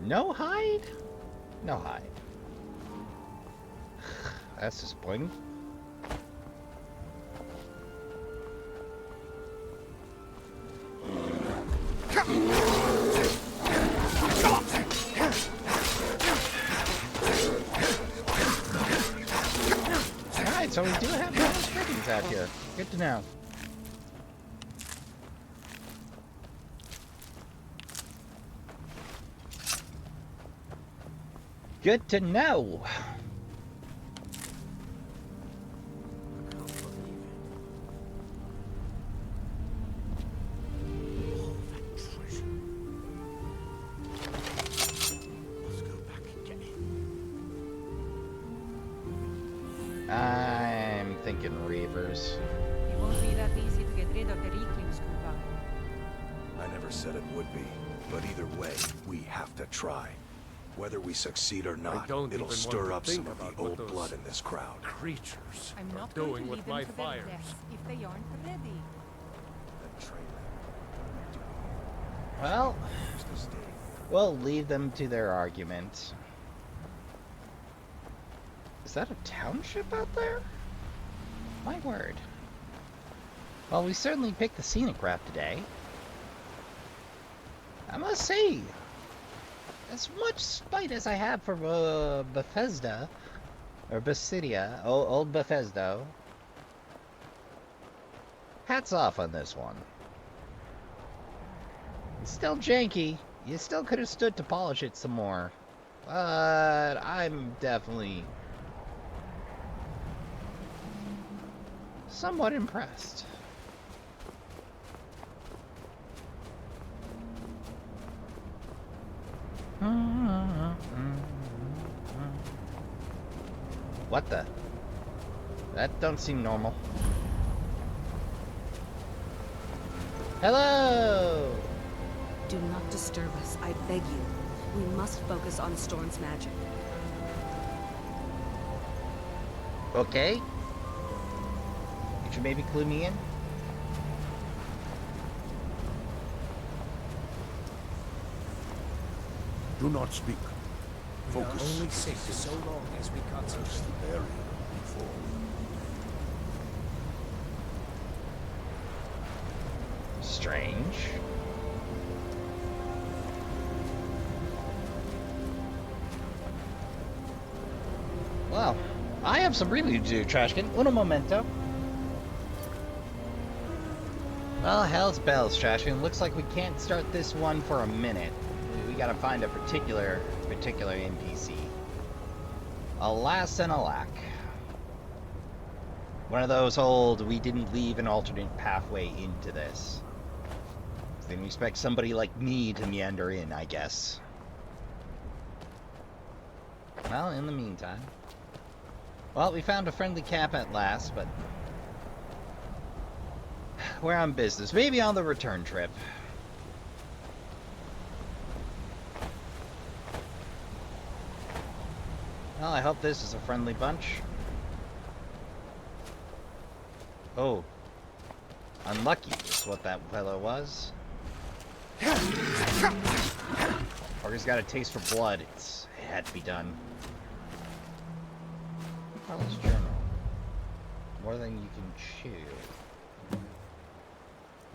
No hide? No hide. That's disappointing. Alright, so we do have bonus crickets out here. Good to know. Good to know. I'm thinking Reavers. It won't be that easy to get rid of the rieklings, Kuba. I never said it would be, but either way, we have to try. Whether we succeed or not, it'll stir up some of the old blood in this crowd. Creatures I'm not doing going to with leave my them to their fires. deaths if they aren't ready. Well, we'll leave them to their arguments. Is that a township out there? My word. Well, we certainly picked the scenic route today. I must say, as much spite as I have for Bethesda, or Basidia, old Bethesda, hats off on this one. It's still janky. You still could have stood to polish it some more. But I'm definitely somewhat impressed. What the? That don't seem normal. Hello! Do not disturb us, I beg you. We must focus on Storm's magic. Okay. Could you maybe clue me in? Do not speak. We are Focus. only safe for so long as we concentrate. Search the area before. Strange. Well, I have some reading to do, Trashkin. Uno momento. Well, hell's bells, Trashkin. Looks like we can't start this one for a minute. We gotta find a particular NPC. Alas and alack. One of those old, we didn't leave an alternate pathway into this. Didn't expect somebody like me to meander in, I guess. Well, in the meantime. Well, we found a friendly cap at last, but we're on business. Maybe on the return trip. Well, I hope this is a friendly bunch. Oh. Unlucky is what that fellow was. Parker's got a taste for blood. It had to be done. Carlos Journal. More than you can chew.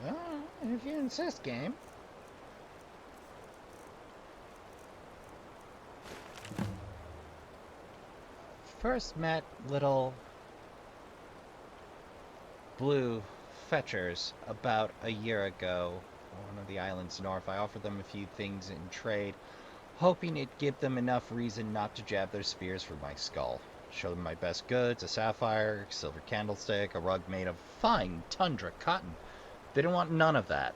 Well, if you insist, game. First met little blue fetchers about a year ago on one of the islands north. I offered them a few things in trade, hoping it'd give them enough reason not to jab their spears for my skull. Showed them my best goods, a sapphire, silver candlestick, a rug made of fine tundra cotton. They didn't want none of that.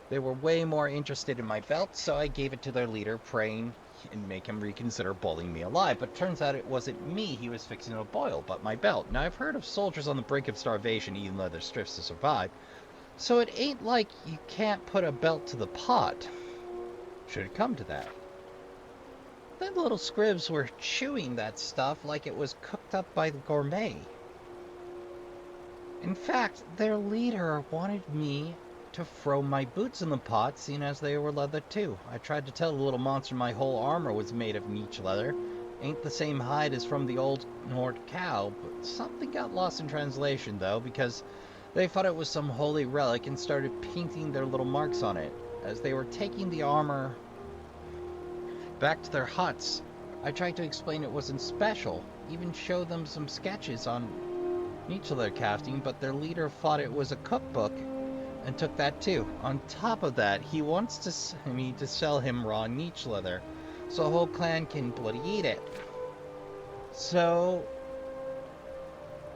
They were way more interested in my belt, so I gave it to their leader, praying and make him reconsider boiling me alive. But turns out it wasn't me he was fixing to boil, but my belt. Now, I've heard of soldiers on the brink of starvation eating leather strips to survive, so it ain't like you can't put a belt to the pot, should it come to that. the little scribs were chewing that stuff like it was cooked up by the gourmet. In fact, their leader wanted me to throw my boots in the pot, seeing as they were leather too. I tried to tell the little monster my whole armor was made of niche leather. Ain't the same hide as from the old Nord cow, but something got lost in translation though, because they thought it was some holy relic and started painting their little marks on it. As they were taking the armor back to their huts, I tried to explain it wasn't special, even show them some sketches on niche leather casting, but their leader thought it was a cookbook and took that too. On top of that, he wants me to sell him raw niche leather, so the whole clan can bloody eat it. So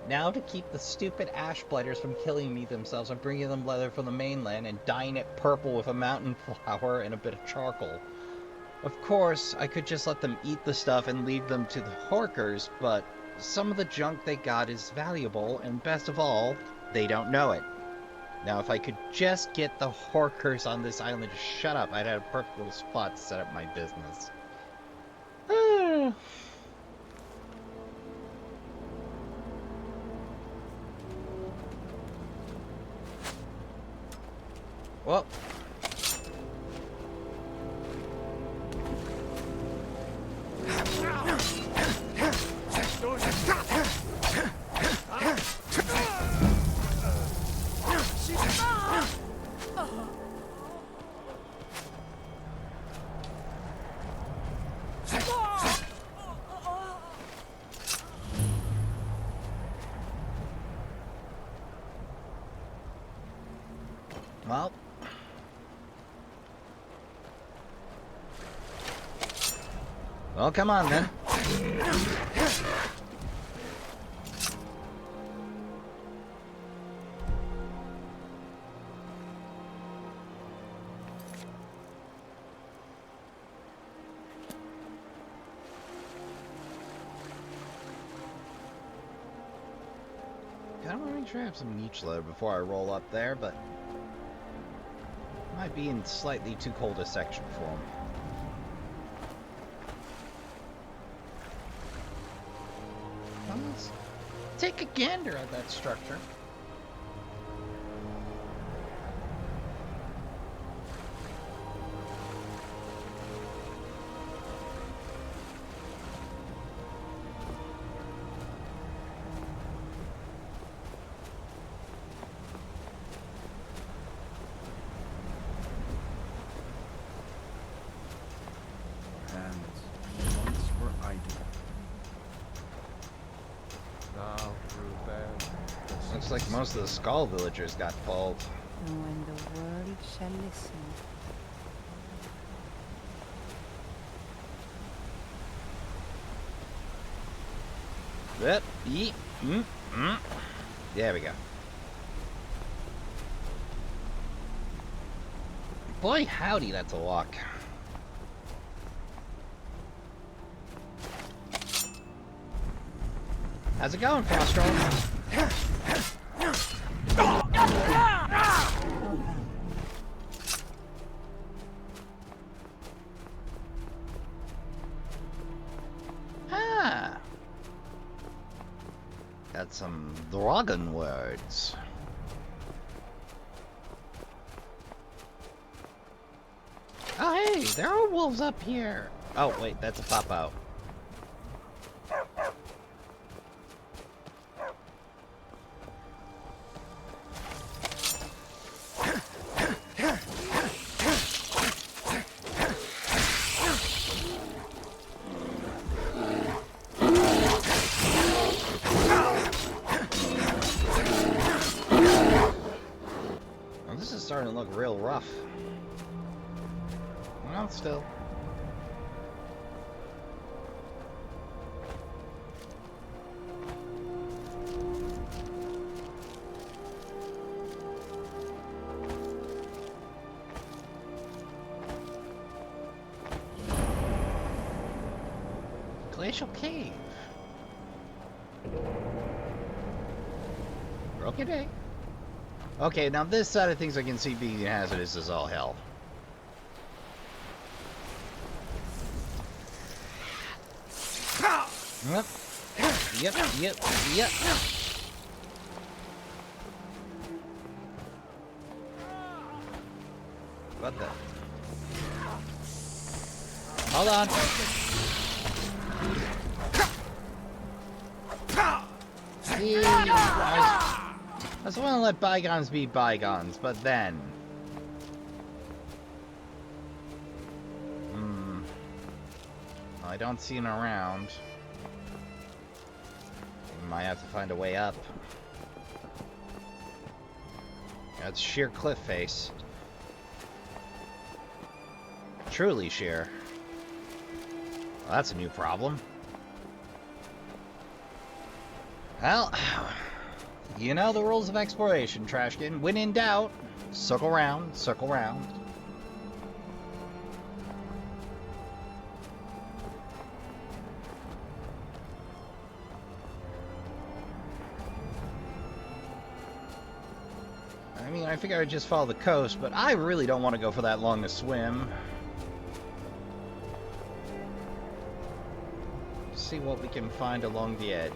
now to keep the stupid ash blighters from killing me themselves, I'm bringing them leather from the mainland and dyeing it purple with a mountain flower and a bit of charcoal. Of course, I could just let them eat the stuff and leave them to the Horkers, but some of the junk they got is valuable, and best of all, they don't know it. Now, if I could just get the Horkers on this island to shut up, I'd have a perfect little spot to set up my business. Well. Well, come on then. I want to make sure I have some niche leather before I roll up there, but might be in slightly too cold a section for them. Let's take a gander at that structure. Looks like most of the Skull villagers got pulled. And when the world shall listen. Yep. There we go. Boy, howdy, that's a walk. How's it going, Frostro? Got some dragon words. Oh hey, there are wolves up here. Oh wait, that's a pop-out. Starting to look real rough. Well, still. Glacial Cave. Broken day. Okay, now this side of things I can see being hazardous as all hell. Yep. Yep, yep, yep. What the? Hold on. See, I just want to let bygones be bygones, but then... I don't see him around. We might have to find a way up. That's sheer cliff face. Truly sheer. Well, that's a new problem. Well, you know the rules of exploration, Trashkin. When in doubt, circle round, circle round. I mean, I figure I'd just follow the coast, but I really don't want to go for that long a swim. See what we can find along the edge.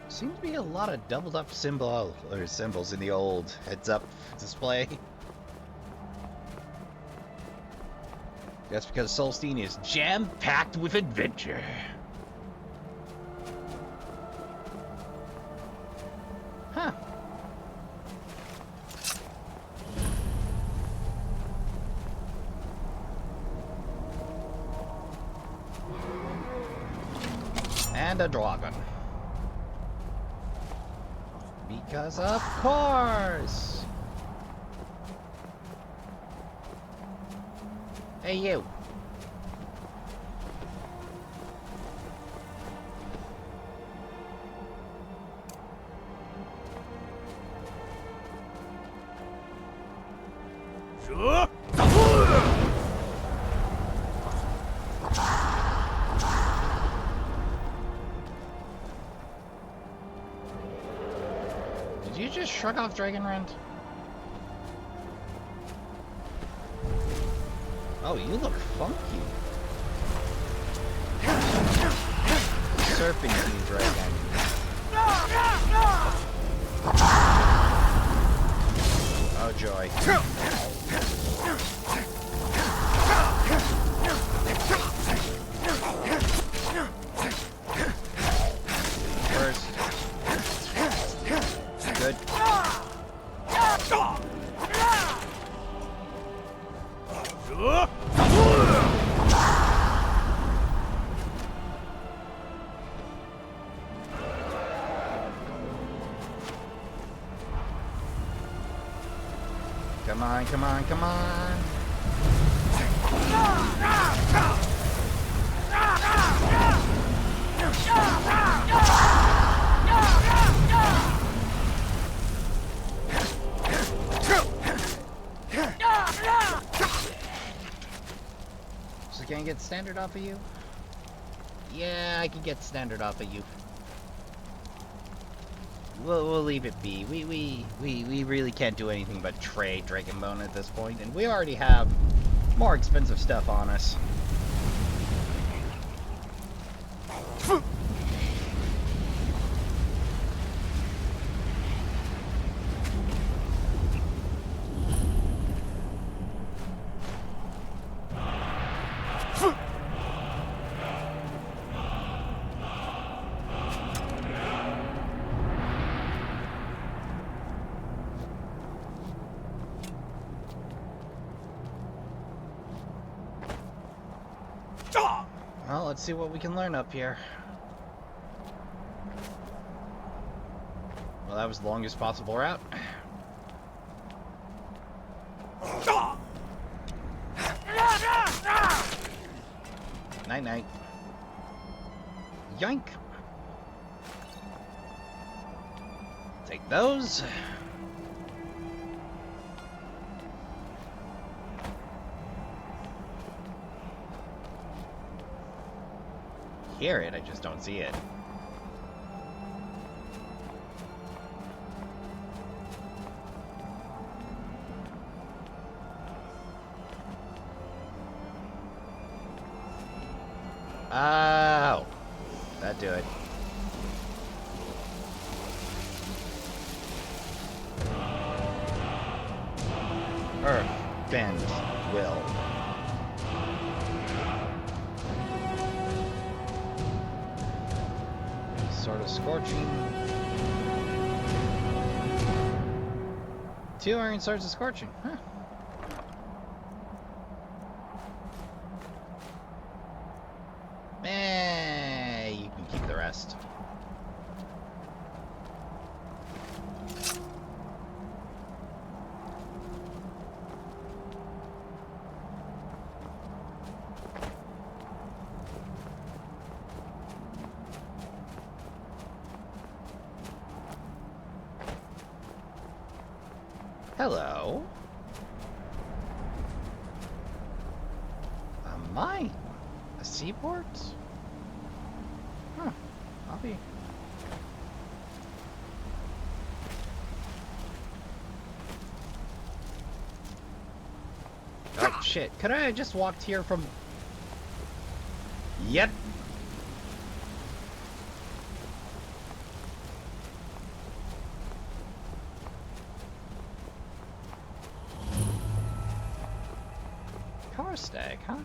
Seems to be a lot of doubled up symbols in the old heads-up display. That's because Solstein is jam-packed with adventure. Huh. And a dragon. Because of course! Hey, you! Did you just shrug off Dragonrend? Oh, you look funky. Serpentine dragon. Oh joy. First. Good. Come on, come on, come on. So can I get standard off of you? Yeah, I can get standard off of you. We'll leave it be. We really can't do anything but trade Dragonbone at this point, and we already have more expensive stuff on us. Well, let's see what we can learn up here. Well, that was the longest possible route. Night-night. Yoink! Take those. hear it, I just don't see it. Oh, that do it. Earth bends will. Sort of scorching. 2 iron swords of scorching. Huh. You can keep the rest. Hello. Am I a seaport? Huh. I'll be. Oh shit! Could I have just walked here from? Yep. Car stag, huh?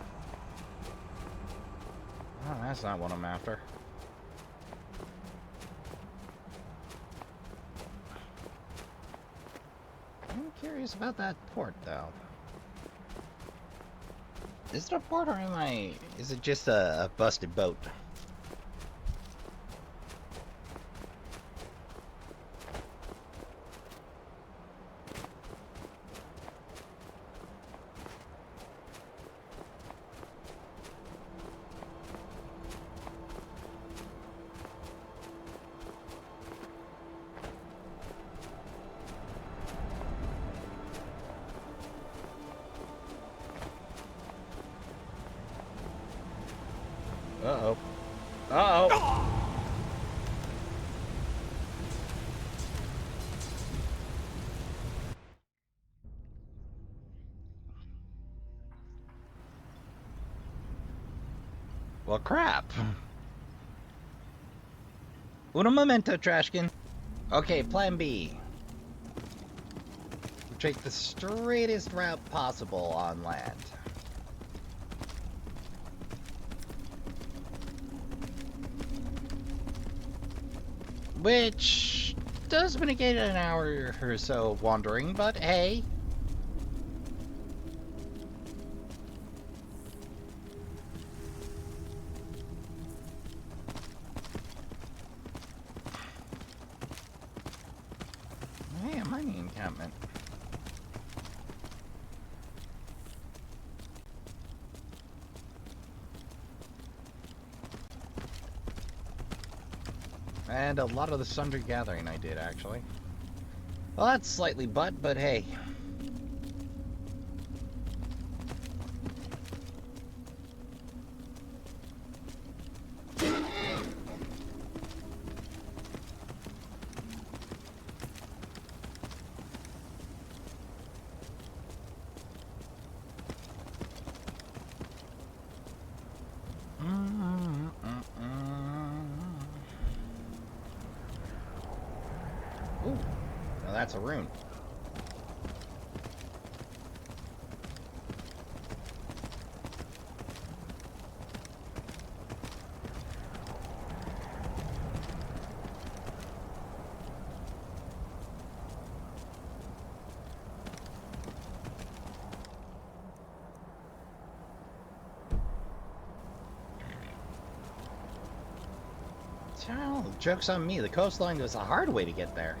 Oh, that's not what I'm after. I'm curious about that port, though. Is it a port, or is it just a busted boat? Uh-oh. Uh-oh! Well, crap. Uno momento, Trashkin. Okay, plan B. Take the straightest route possible on land. Which does mitigate an hour or so of wandering, but hey. Hey, a mining encampment. And a lot of the sundry gathering I did, actually. Well, that's slightly but hey. Ooh, now that's a rune. Well, joke's on me. The coastline was a hard way to get there.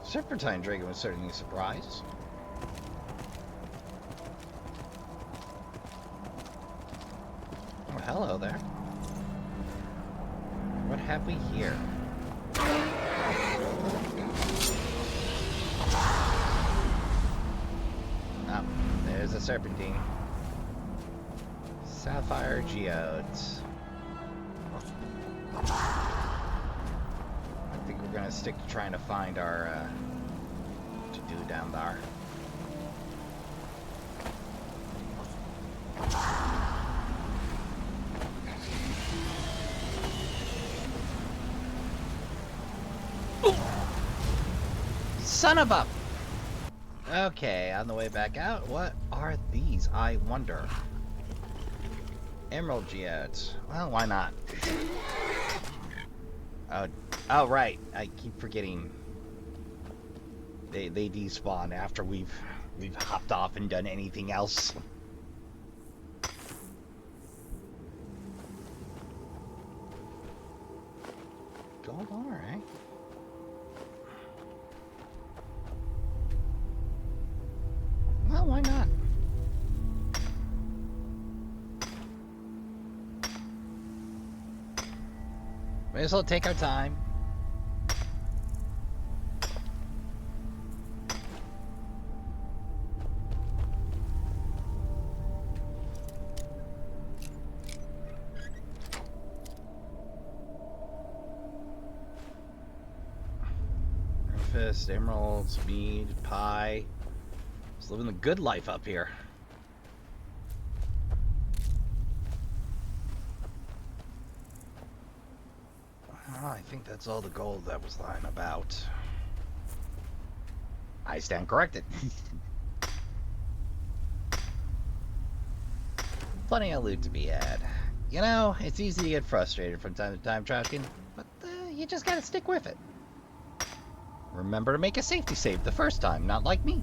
Serpentine Dragon was certainly surprised. Oh, hello there. What have we here? serpentine. Sapphire geodes. I think we're gonna stick to trying to find our to-do down there. Son of a... Okay, on the way back out, what are these, I wonder? Emerald geodes. Well, why not? Oh, right. I keep forgetting. They despawn after we've hopped off and done anything else. Gold, alright. Well, why not? May as well take our time. Fist, emeralds, mead, pie. Just living the good life up here. Well, I think that's all the gold that was lying about. I stand corrected. Plenty of loot to be had. You know, it's easy to get frustrated from time to time, Trashkin, but you just gotta stick with it. Remember to make a safety save the first time, not like me.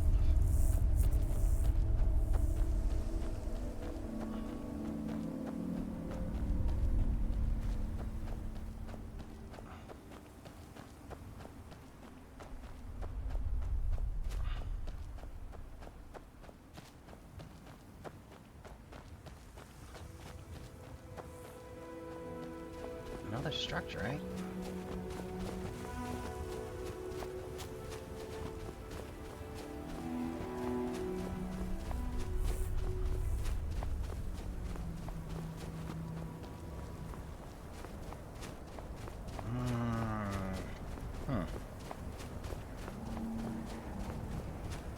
Another structure, right?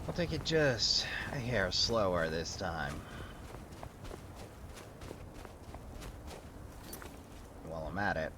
I'll take it just a hair slower this time. While I'm at it.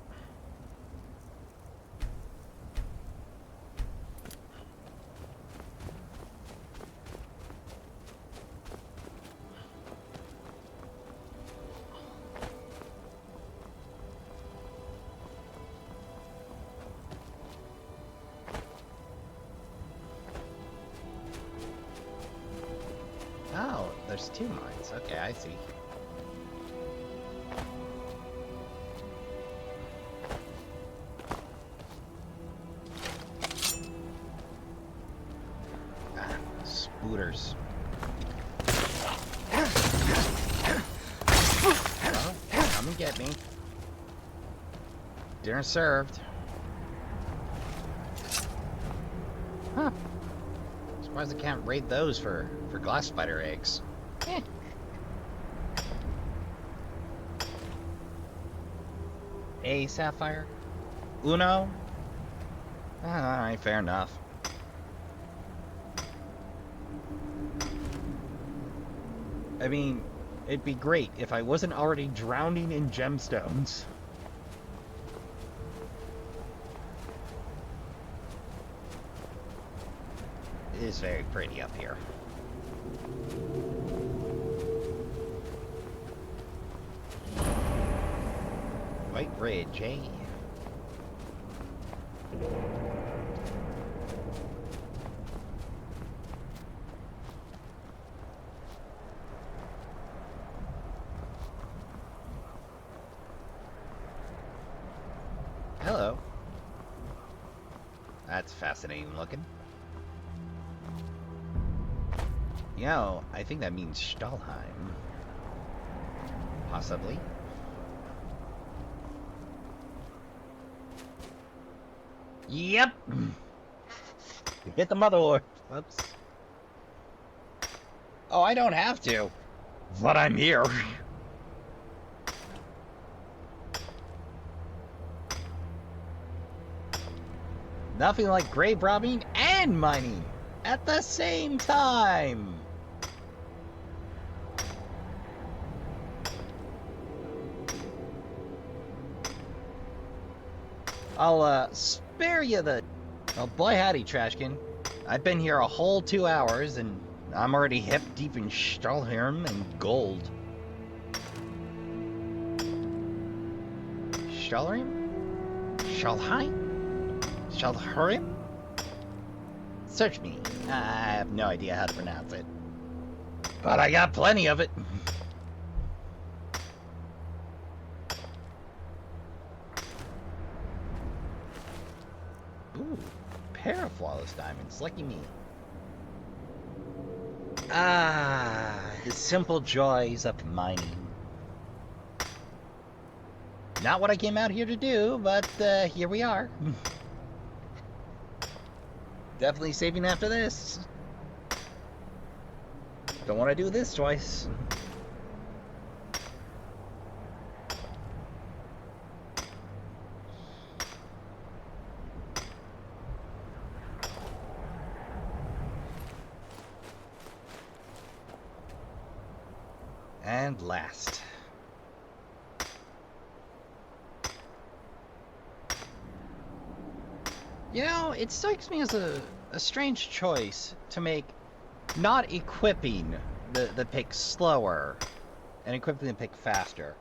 Oh, there's two mines. Okay, I see. Ah, spooters. Well, come and get me. Dinner served. Huh. Surprised I can't raid those for glass spider eggs. Eh. A sapphire? Uno? Alright, fair enough. I mean, it'd be great if I wasn't already drowning in gemstones. It is very pretty up here. White Ridge, eh? Hello. That's fascinating looking. You know, I think that means Stahlheim. Possibly. Yep! Hit the motherlode. Whoops. Oh, I don't have to. But I'm here. Nothing like grave robbing and mining at the same time. I'll spare you the... Oh boy howdy, Trashkin. I've been here a whole 2 hours and I'm already hip deep in Stalhirm and gold. Stalhirm? Stalheim? Stalhirm? Search me. I have no idea how to pronounce it. But I got plenty of it. Ooh, pair of flawless diamonds. Lucky me. Ah, the simple joys of mining. Not what I came out here to do, but here we are. Definitely saving after this. Don't want to do this twice. And last. You know, it strikes me as a strange choice to make not equipping the pick slower and equipping the pick faster.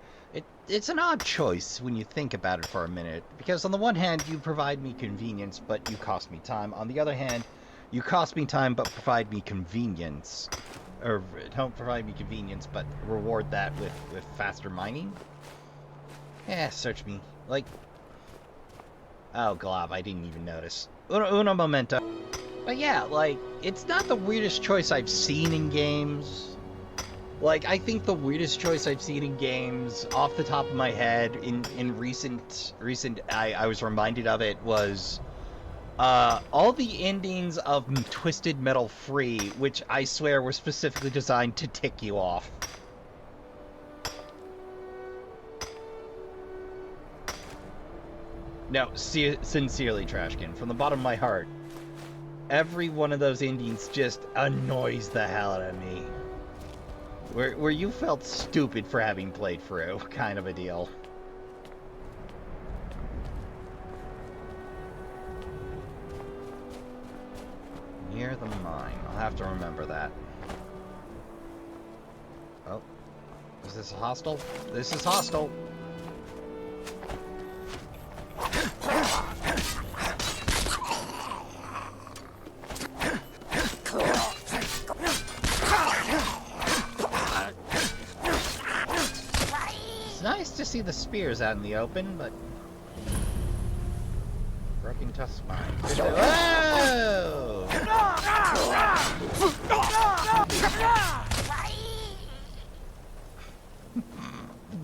It's an odd choice when you think about it for a minute, because on the one hand you provide me convenience but you cost me time. On the other hand, you cost me time but provide me convenience. Or don't provide me convenience but reward that with faster mining. Yeah, search me. Like... Oh, glob, I didn't even notice. Uno momento. But yeah, like, it's not the weirdest choice I've seen in games. Like, I think the weirdest choice I've seen in games, off the top of my head, in recent I was reminded of it, was all the endings of Twisted Metal Free, which I swear were specifically designed to tick you off. No, sincerely, Trashkin, from the bottom of my heart, every one of those endings just annoys the hell out of me. Where you felt stupid for having played through, kind of a deal. Near the mine. I'll have to remember that. Oh. Is this hostile? This is hostile. It's nice to see the spears out in the open, but... Broken tusk mine. Whoa!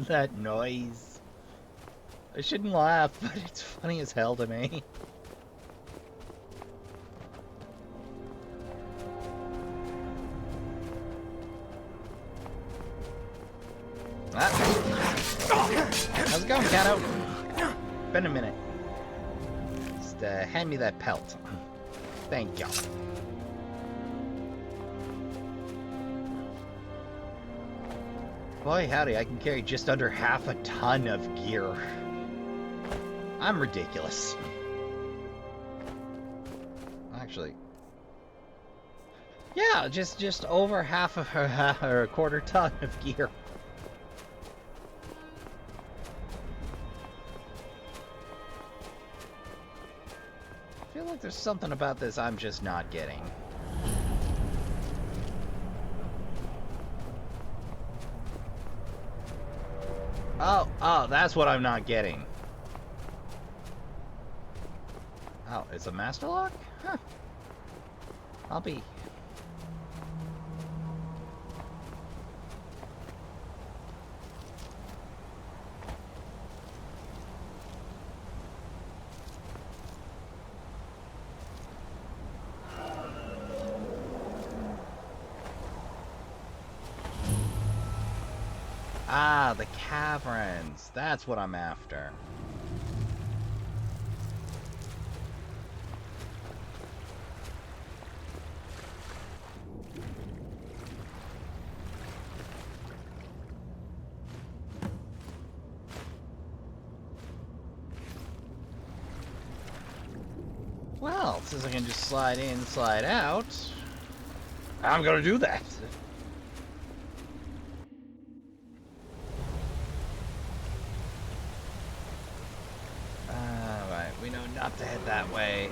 That noise. I shouldn't laugh, but it's funny as hell to me. How's it going, Kato? Been a minute. Just hand me that pelt. Thank you. Boy, howdy, I can carry just under half a ton of gear. I'm ridiculous. Actually... Yeah, just over half of her, or a quarter ton of gear. I feel like there's something about this I'm just not getting. Oh, that's what I'm not getting. Oh, it's a master lock? Huh. I'll be... Ah, the caverns. That's what I'm after. Well, since I can just slide in, slide out, I'm gonna do that. Alright, we know not to head that way.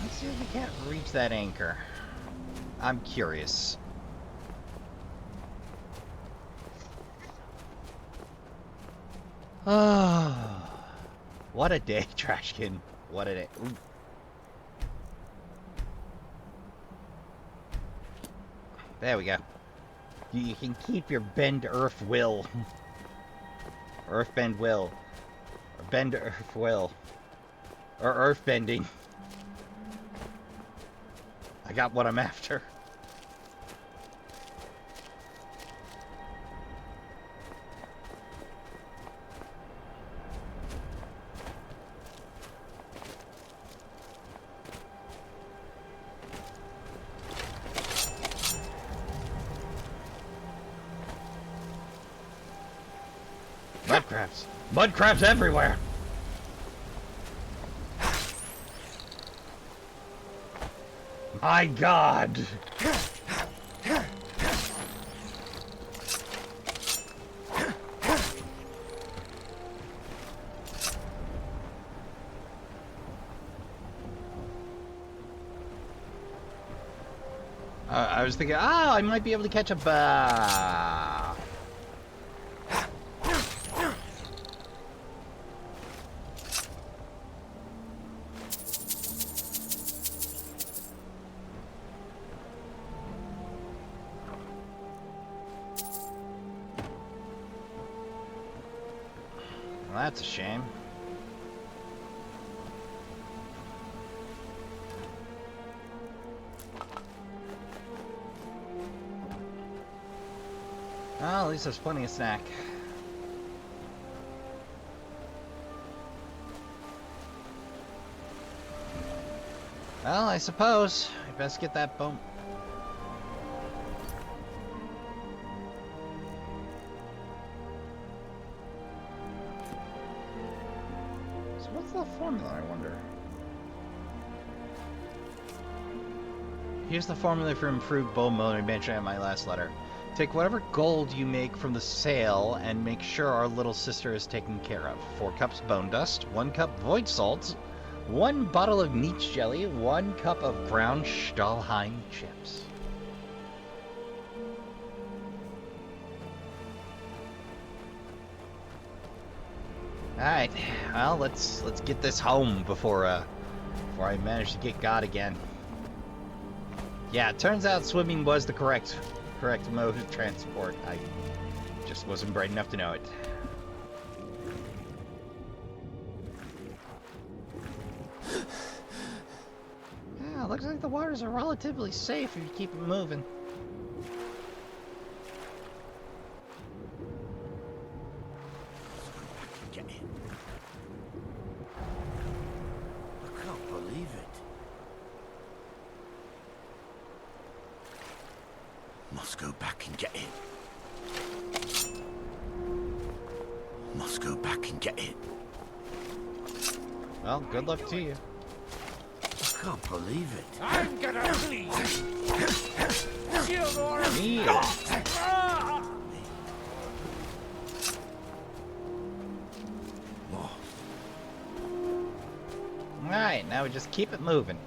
Let's see if we can't reach that anchor. I'm curious. Oh, what a day, Trashkin. What a day. Ooh. There we go. You can keep your bend earth will. Earth bend will. Or bend earth will. Or earth bending. I got what I'm after. Mud crabs. Mud crabs everywhere. My God. I was thinking, I might be able to catch a Well, that's a shame. Well, at least there's plenty of snack. Well, I suppose I best get that boat. So what's the formula, I wonder? Here's the formula for improved bow mode I mentioned in my last letter. Take whatever gold you make from the sale and make sure our little sister is taken care of. 4 cups bone dust, 1 cup void salt, 1 bottle of Nietzsche jelly, 1 cup of ground Stahlheim chips. Alright, well, let's get this home before I manage to get God again. Yeah, it turns out swimming was the correct mode of transport. I just wasn't bright enough to know it. Yeah, looks like the waters are relatively safe if you keep it moving. I can't believe it. Must go back and get it. Must go back and get it. Well, good luck to you. I can't believe it. I'm gonna bleed. Shield or Alright, now we just keep it moving.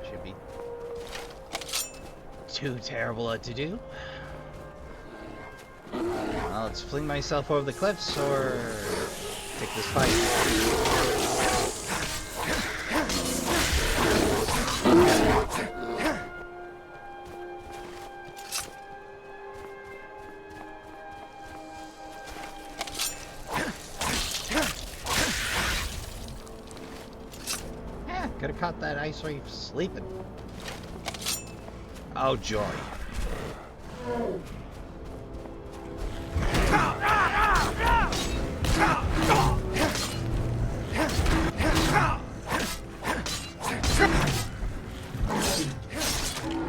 Should be too terrible to do. Well, let's fling myself over the cliffs or take this fight. ice reef sleeping. Oh, joy.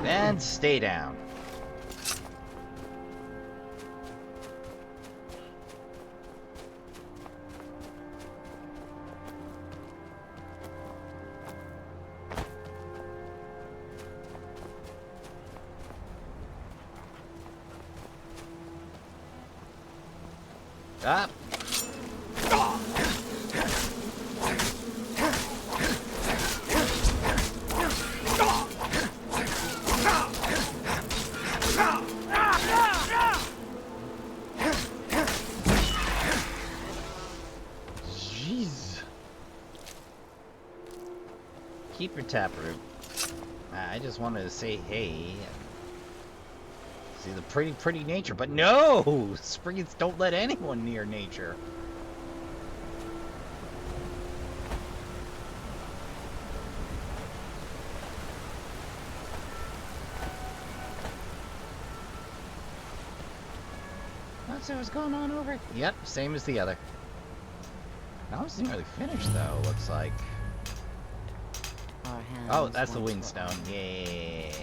And stay down. Up. Jeez. Keep your taproot. I just wanted to say hey. See the pretty nature, but no! Springs don't let anyone near nature. Let's see what's going on over here. Yep, same as the other. Now this isn't really finished though, looks like. Oh, that's the windstone. Yeah.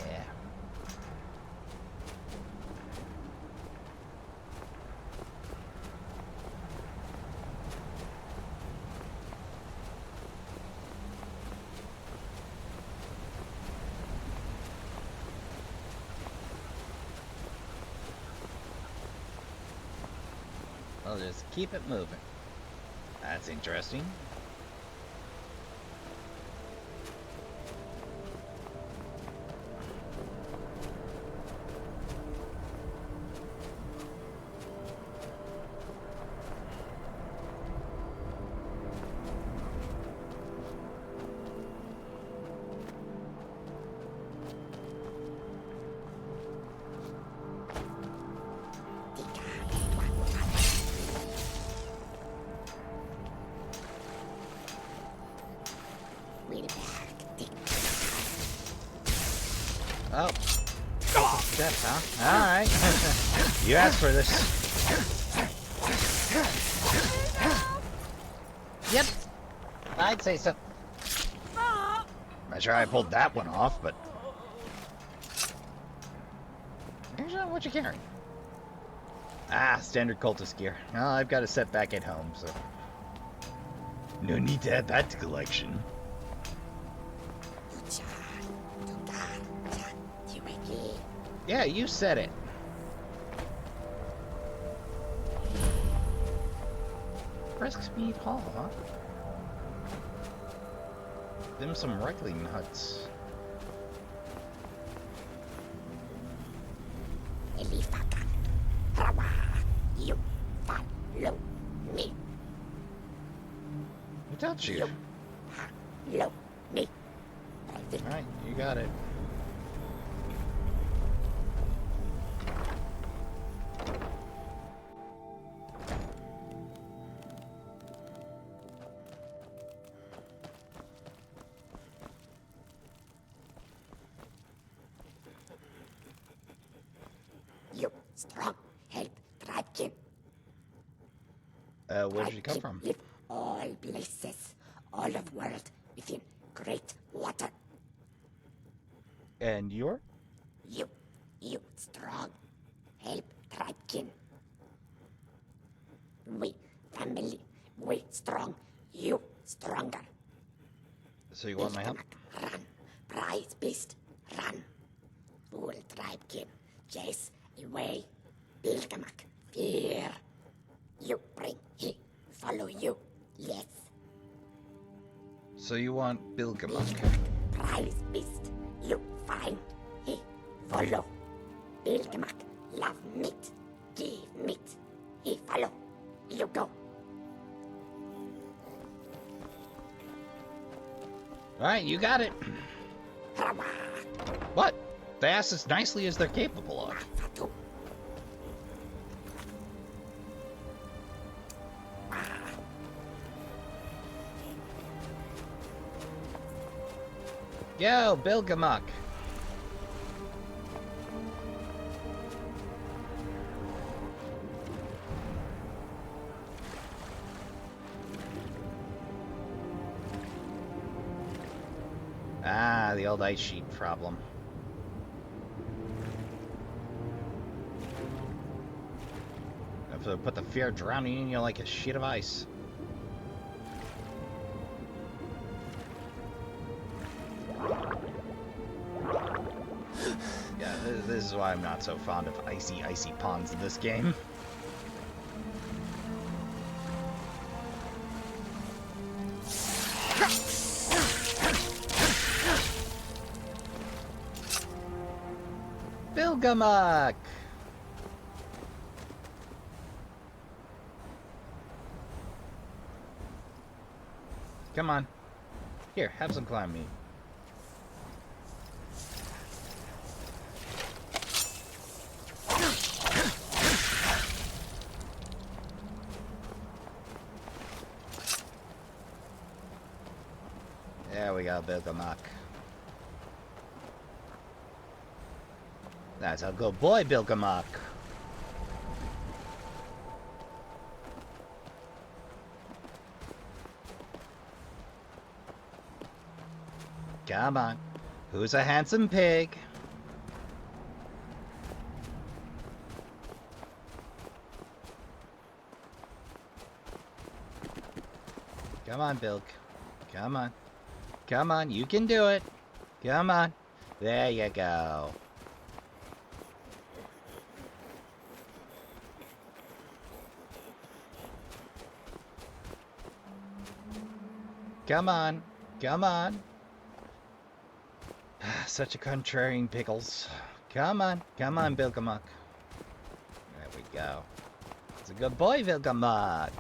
I'll just keep it moving. That's interesting. Oh. Steps, huh? Alright. You asked for this. Yep. I'd say so. Not sure I pulled that one off, but... Here's what you're carrying. Ah, standard cultist gear. Well, I've got a set back at home, so... No need to add that to collection. Yeah, you said it. Brisk Speed Hall, huh? Them some Reikling huts. Who told you? Alright, you got it. Strong help Trashkin. Where did you come from? Live all places, all of world within great water. And you're? You strong help Trashkin. We family, we strong, you stronger. So you want my help? Run, prize beast, run. Fool Trashkin, chase away. Bilgamak, fear. You bring, he follow you, yes. So you want Bilgamak? Prize beast, you find, he follow. Bilgamak, love meat, give meat, he follow, you go. Alright, you got it. What? They asked as nicely as they're capable of. Yo, Bilgamuk. Ah, the old ice sheet problem. Have to put the fear of drowning in you like a sheet of ice. Yeah, this is why I'm not so fond of icy ponds in this game. Bilgamuk! Come on. Here, have some climb meat. There we go, Bilgamuk. That's a good boy, Bilgamuk. Come on. Who's a handsome pig? Come on, Bilk. Come on. Come on, you can do it. Come on. There you go. Come on. Come on. Such a contrarian pickles. Come on. Come on, Bilgamuk. There we go. It's a good boy, Bilgamuk.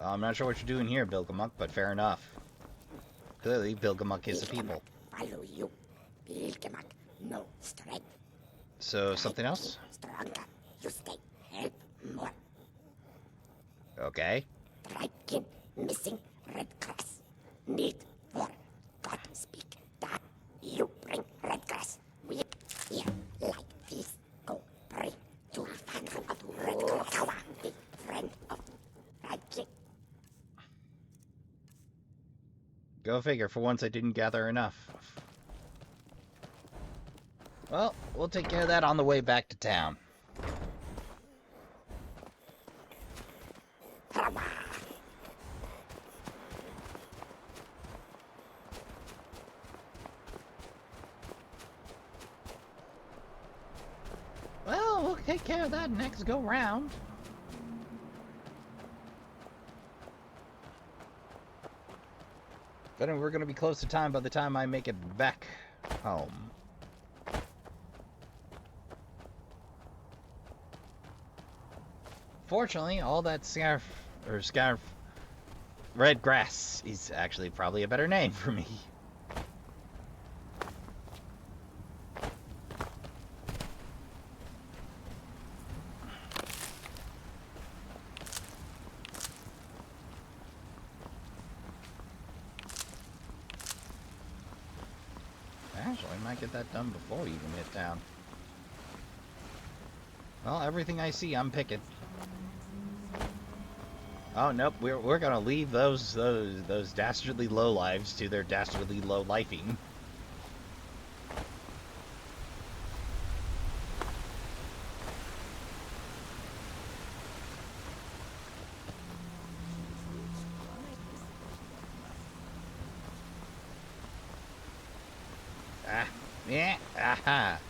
I'm not sure what you're doing here, Bilgamuk, but fair enough. Clearly, Bilgamuk is the people. Follow you. Bilgamuk, no strength. So, something else? Stronger. You stay. Help more. Okay. Trashkin, missing red grass. Need more. God speak. That you bring red grass. We here like this. Go pray to father of red grass. Big friend of Trashkin. Go figure, for once I didn't gather enough. Well, we'll take care of that on the way back to town. Well, we'll take care of that next go round. But we're going to be close to time by the time I make it back home. Fortunately, all that red grass is actually probably a better name for me. Actually, I might get that done before we even hit town. Well, everything I see, I'm picking. Oh nope, we're gonna leave those dastardly lowlives to their dastardly low lifing. Ah, yeah, aha.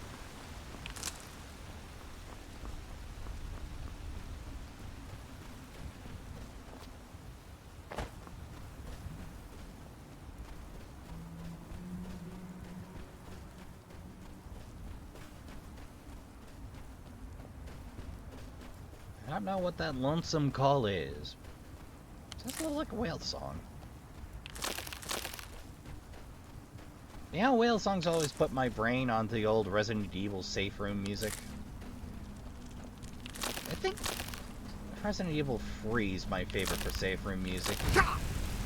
I don't know what that lonesome call is. Sounds a little like a whale song. You know, whale songs always put my brain onto the old Resident Evil safe room music. I think Resident Evil 3 is my favorite for safe room music.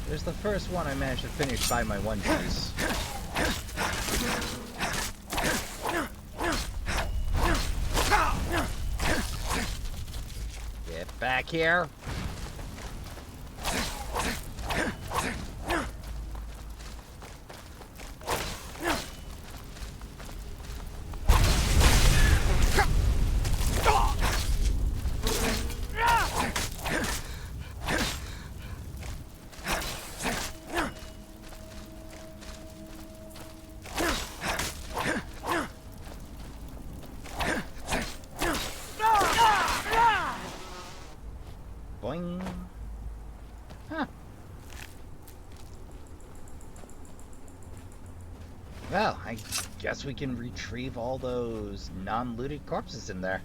There's the first one I managed to finish by my onesies. Get back here! Boing. Huh. Well, I guess we can retrieve all those non-looted corpses in there.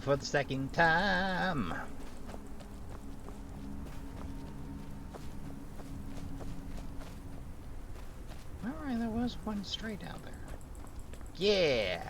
For the second time. Alright, there was one stray down there. Yeah!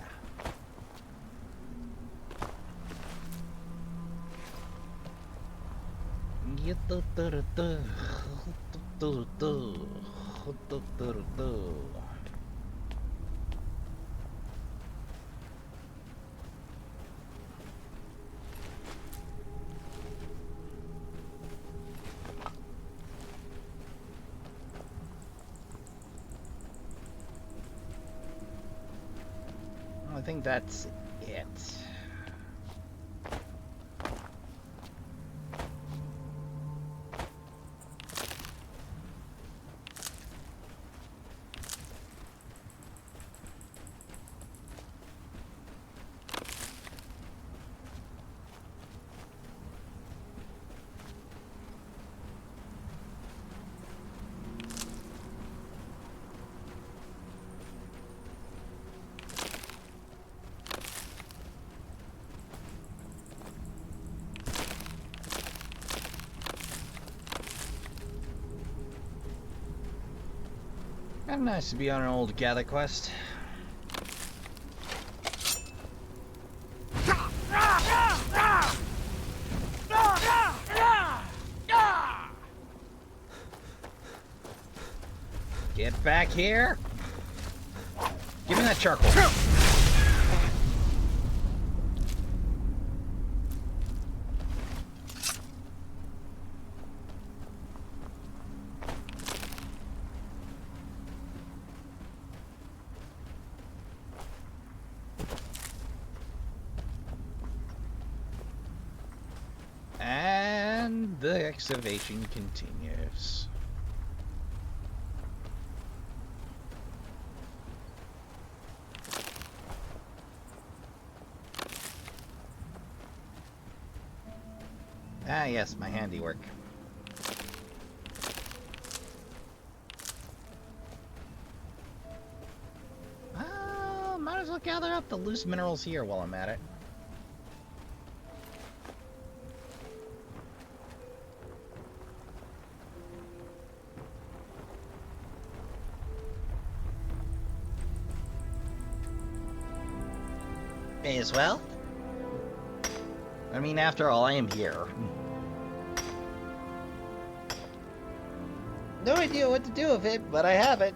I think that's it. Kind of nice to be on an old gather quest. Get back here! Give me that charcoal. And the excavation continues. Ah, yes, my handiwork. Might as well gather up the loose minerals here while I'm at it. May as well. I mean, after all, I am here. No idea what to do with it, but I have it.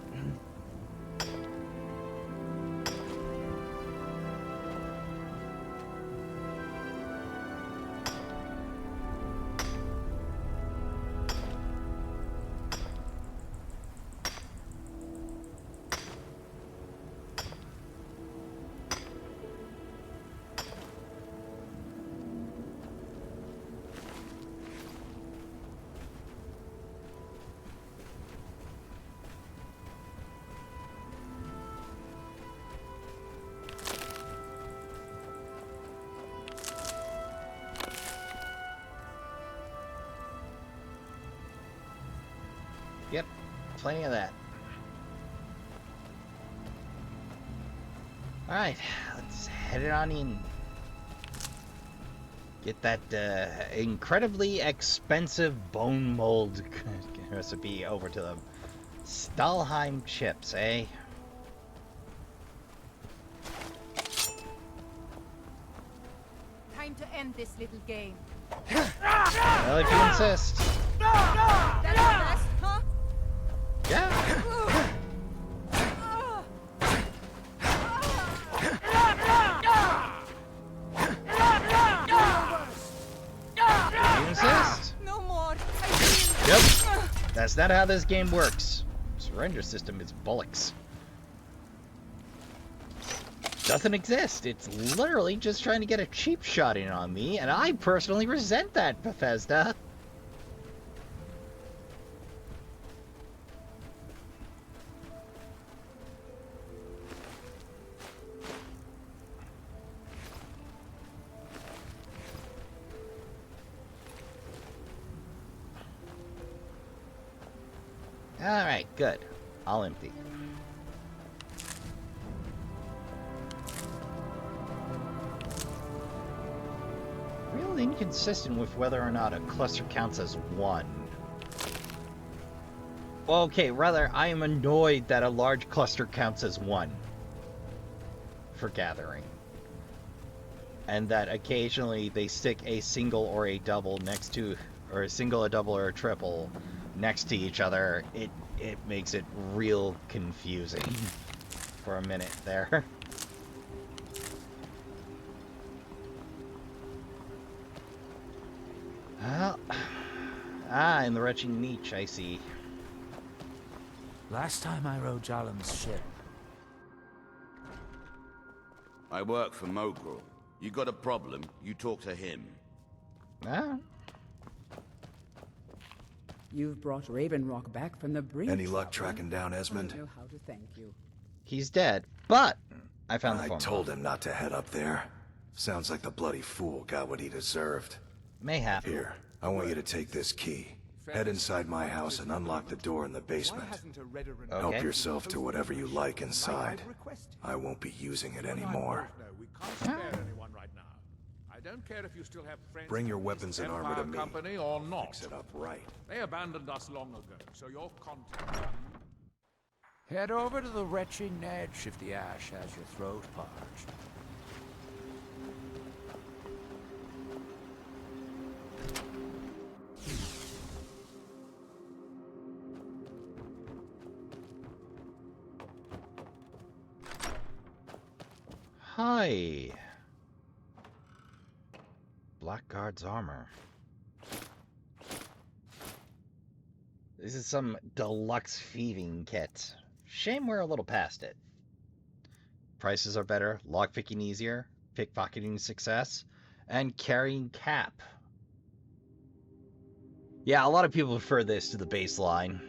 Yep, plenty of that. Alright, let's head it on in. Get that incredibly expensive bone mold recipe over to them. Stahlheim chips, eh? time to end this little game. Well, if you insist. That's the best, huh? Yeah. You insist? No more. Yep. That's not how this game works. Surrender system is bullocks. Doesn't exist. It's literally just trying to get a cheap shot in on me, and I personally resent that, Bethesda. Alright, good. I'll empty. Real inconsistent with whether or not a cluster counts as one. Well, okay, rather, I am annoyed that a large cluster counts as one for gathering. And that occasionally they stick a single or a double next to, or a single, a double, or a triple next to each other. It makes it real confusing for a minute there. Well, in the retching niche, I see. Last time I rode Jalen's ship. I work for Mogul. You got a problem, you talk to him. Ah. You've brought Ravenrock back from the brink. Any luck tracking down Esmond? I don't know how to thank you. He's dead, but I found the phone. I told him not to head up there. Sounds like the bloody fool got what he deserved. Mayhap. Here, I want you to take this key. Head inside my house and unlock the door in the basement. Okay. Help yourself to whatever you like inside. I won't be using it anymore. We can't spare anyone right now. I don't care if you still have friends. Bring your weapons and armor to me. Company or not. Fix it up right. They abandoned us long ago, so your contact. Head over to the retching edge if the ash has your throat parched. Hi. Blackguard's armor. This is some deluxe thieving kit. Shame we're a little past it. Prices are better, lockpicking easier, pickpocketing success, and carrying cap. Yeah, a lot of people prefer this to the baseline.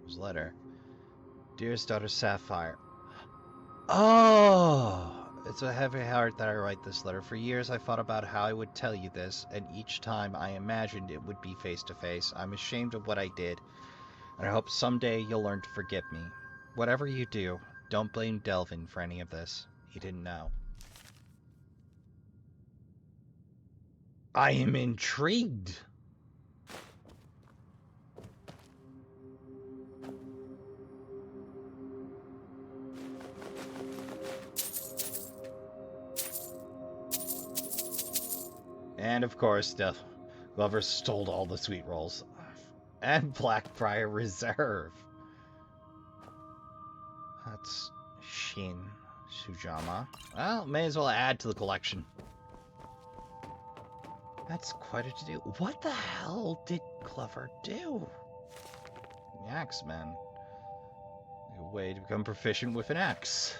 There's a letter. Dearest daughter Sapphire. Oh! It's a heavy heart that I write this letter. For years I thought about how I would tell you this, and each time I imagined it would be face to face. I'm ashamed of what I did, and I hope someday you'll learn to forgive me. Whatever you do, don't blame Delvin for any of this. He didn't know. I am intrigued. And of course, the Glover stole all the sweet rolls. And Blackbriar Reserve. That's Shin Sujama. Well, may as well add to the collection. That's quite a to-do. What the hell did Glover do? The Axeman. A way to become proficient with an axe.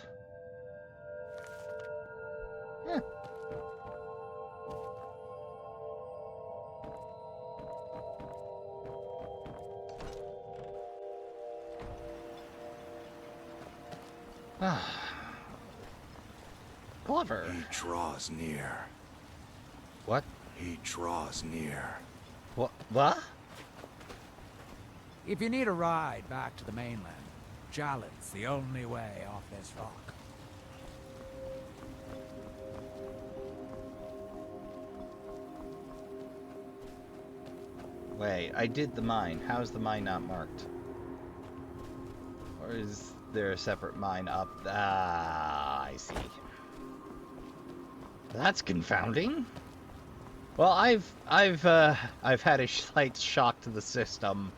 Huh. Glover. He draws near. What? He draws near. What? If you need a ride back to the mainland, Jalen's the only way off this rock. Wait, I did the mine. How is the mine not marked? Or is there a separate mine up? Ah, I see. That's confounding. Well, I've had a slight shock to the system.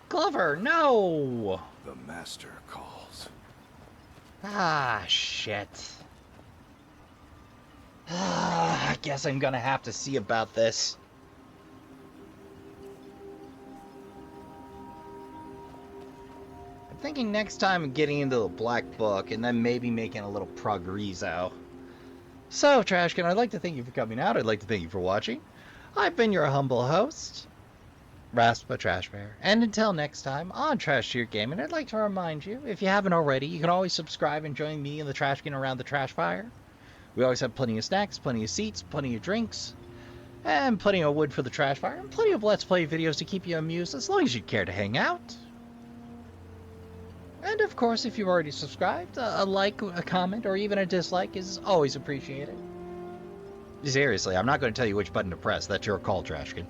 Glover, no! The Master calls. Ah, shit. Ah, I guess I'm gonna have to see about this. I'm thinking next time of getting into the Black Book and then maybe making a little progresso. So, Trashkin, I'd like to thank you for coming out. I'd like to thank you for watching. I've been your humble host, Raspa Trash Bear. And until next time on Trash Tier Gaming, I'd like to remind you, if you haven't already, you can always subscribe and join me and the Trashkin around the trash fire. We always have plenty of snacks, plenty of seats, plenty of drinks, and plenty of wood for the trash fire, and plenty of Let's Play videos to keep you amused as long as you care to hang out. And of course, if you've already subscribed, a like, a comment, or even a dislike is always appreciated. Seriously, I'm not going to tell you which button to press. That's your call, Trashkin.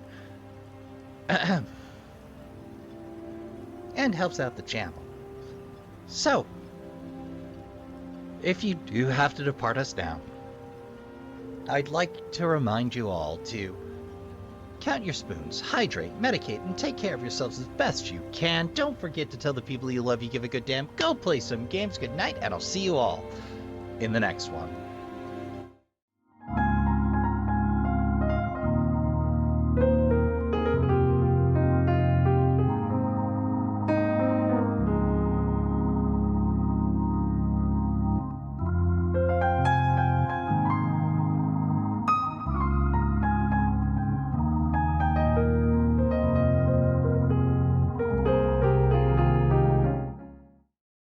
And helps out the channel. So, if you do have to depart us now, I'd like to remind you all to count your spoons, hydrate, medicate, and take care of yourselves as best you can. Don't forget to tell the people you love you give a good damn. Go play some games. Good night, and I'll see you all in the next one.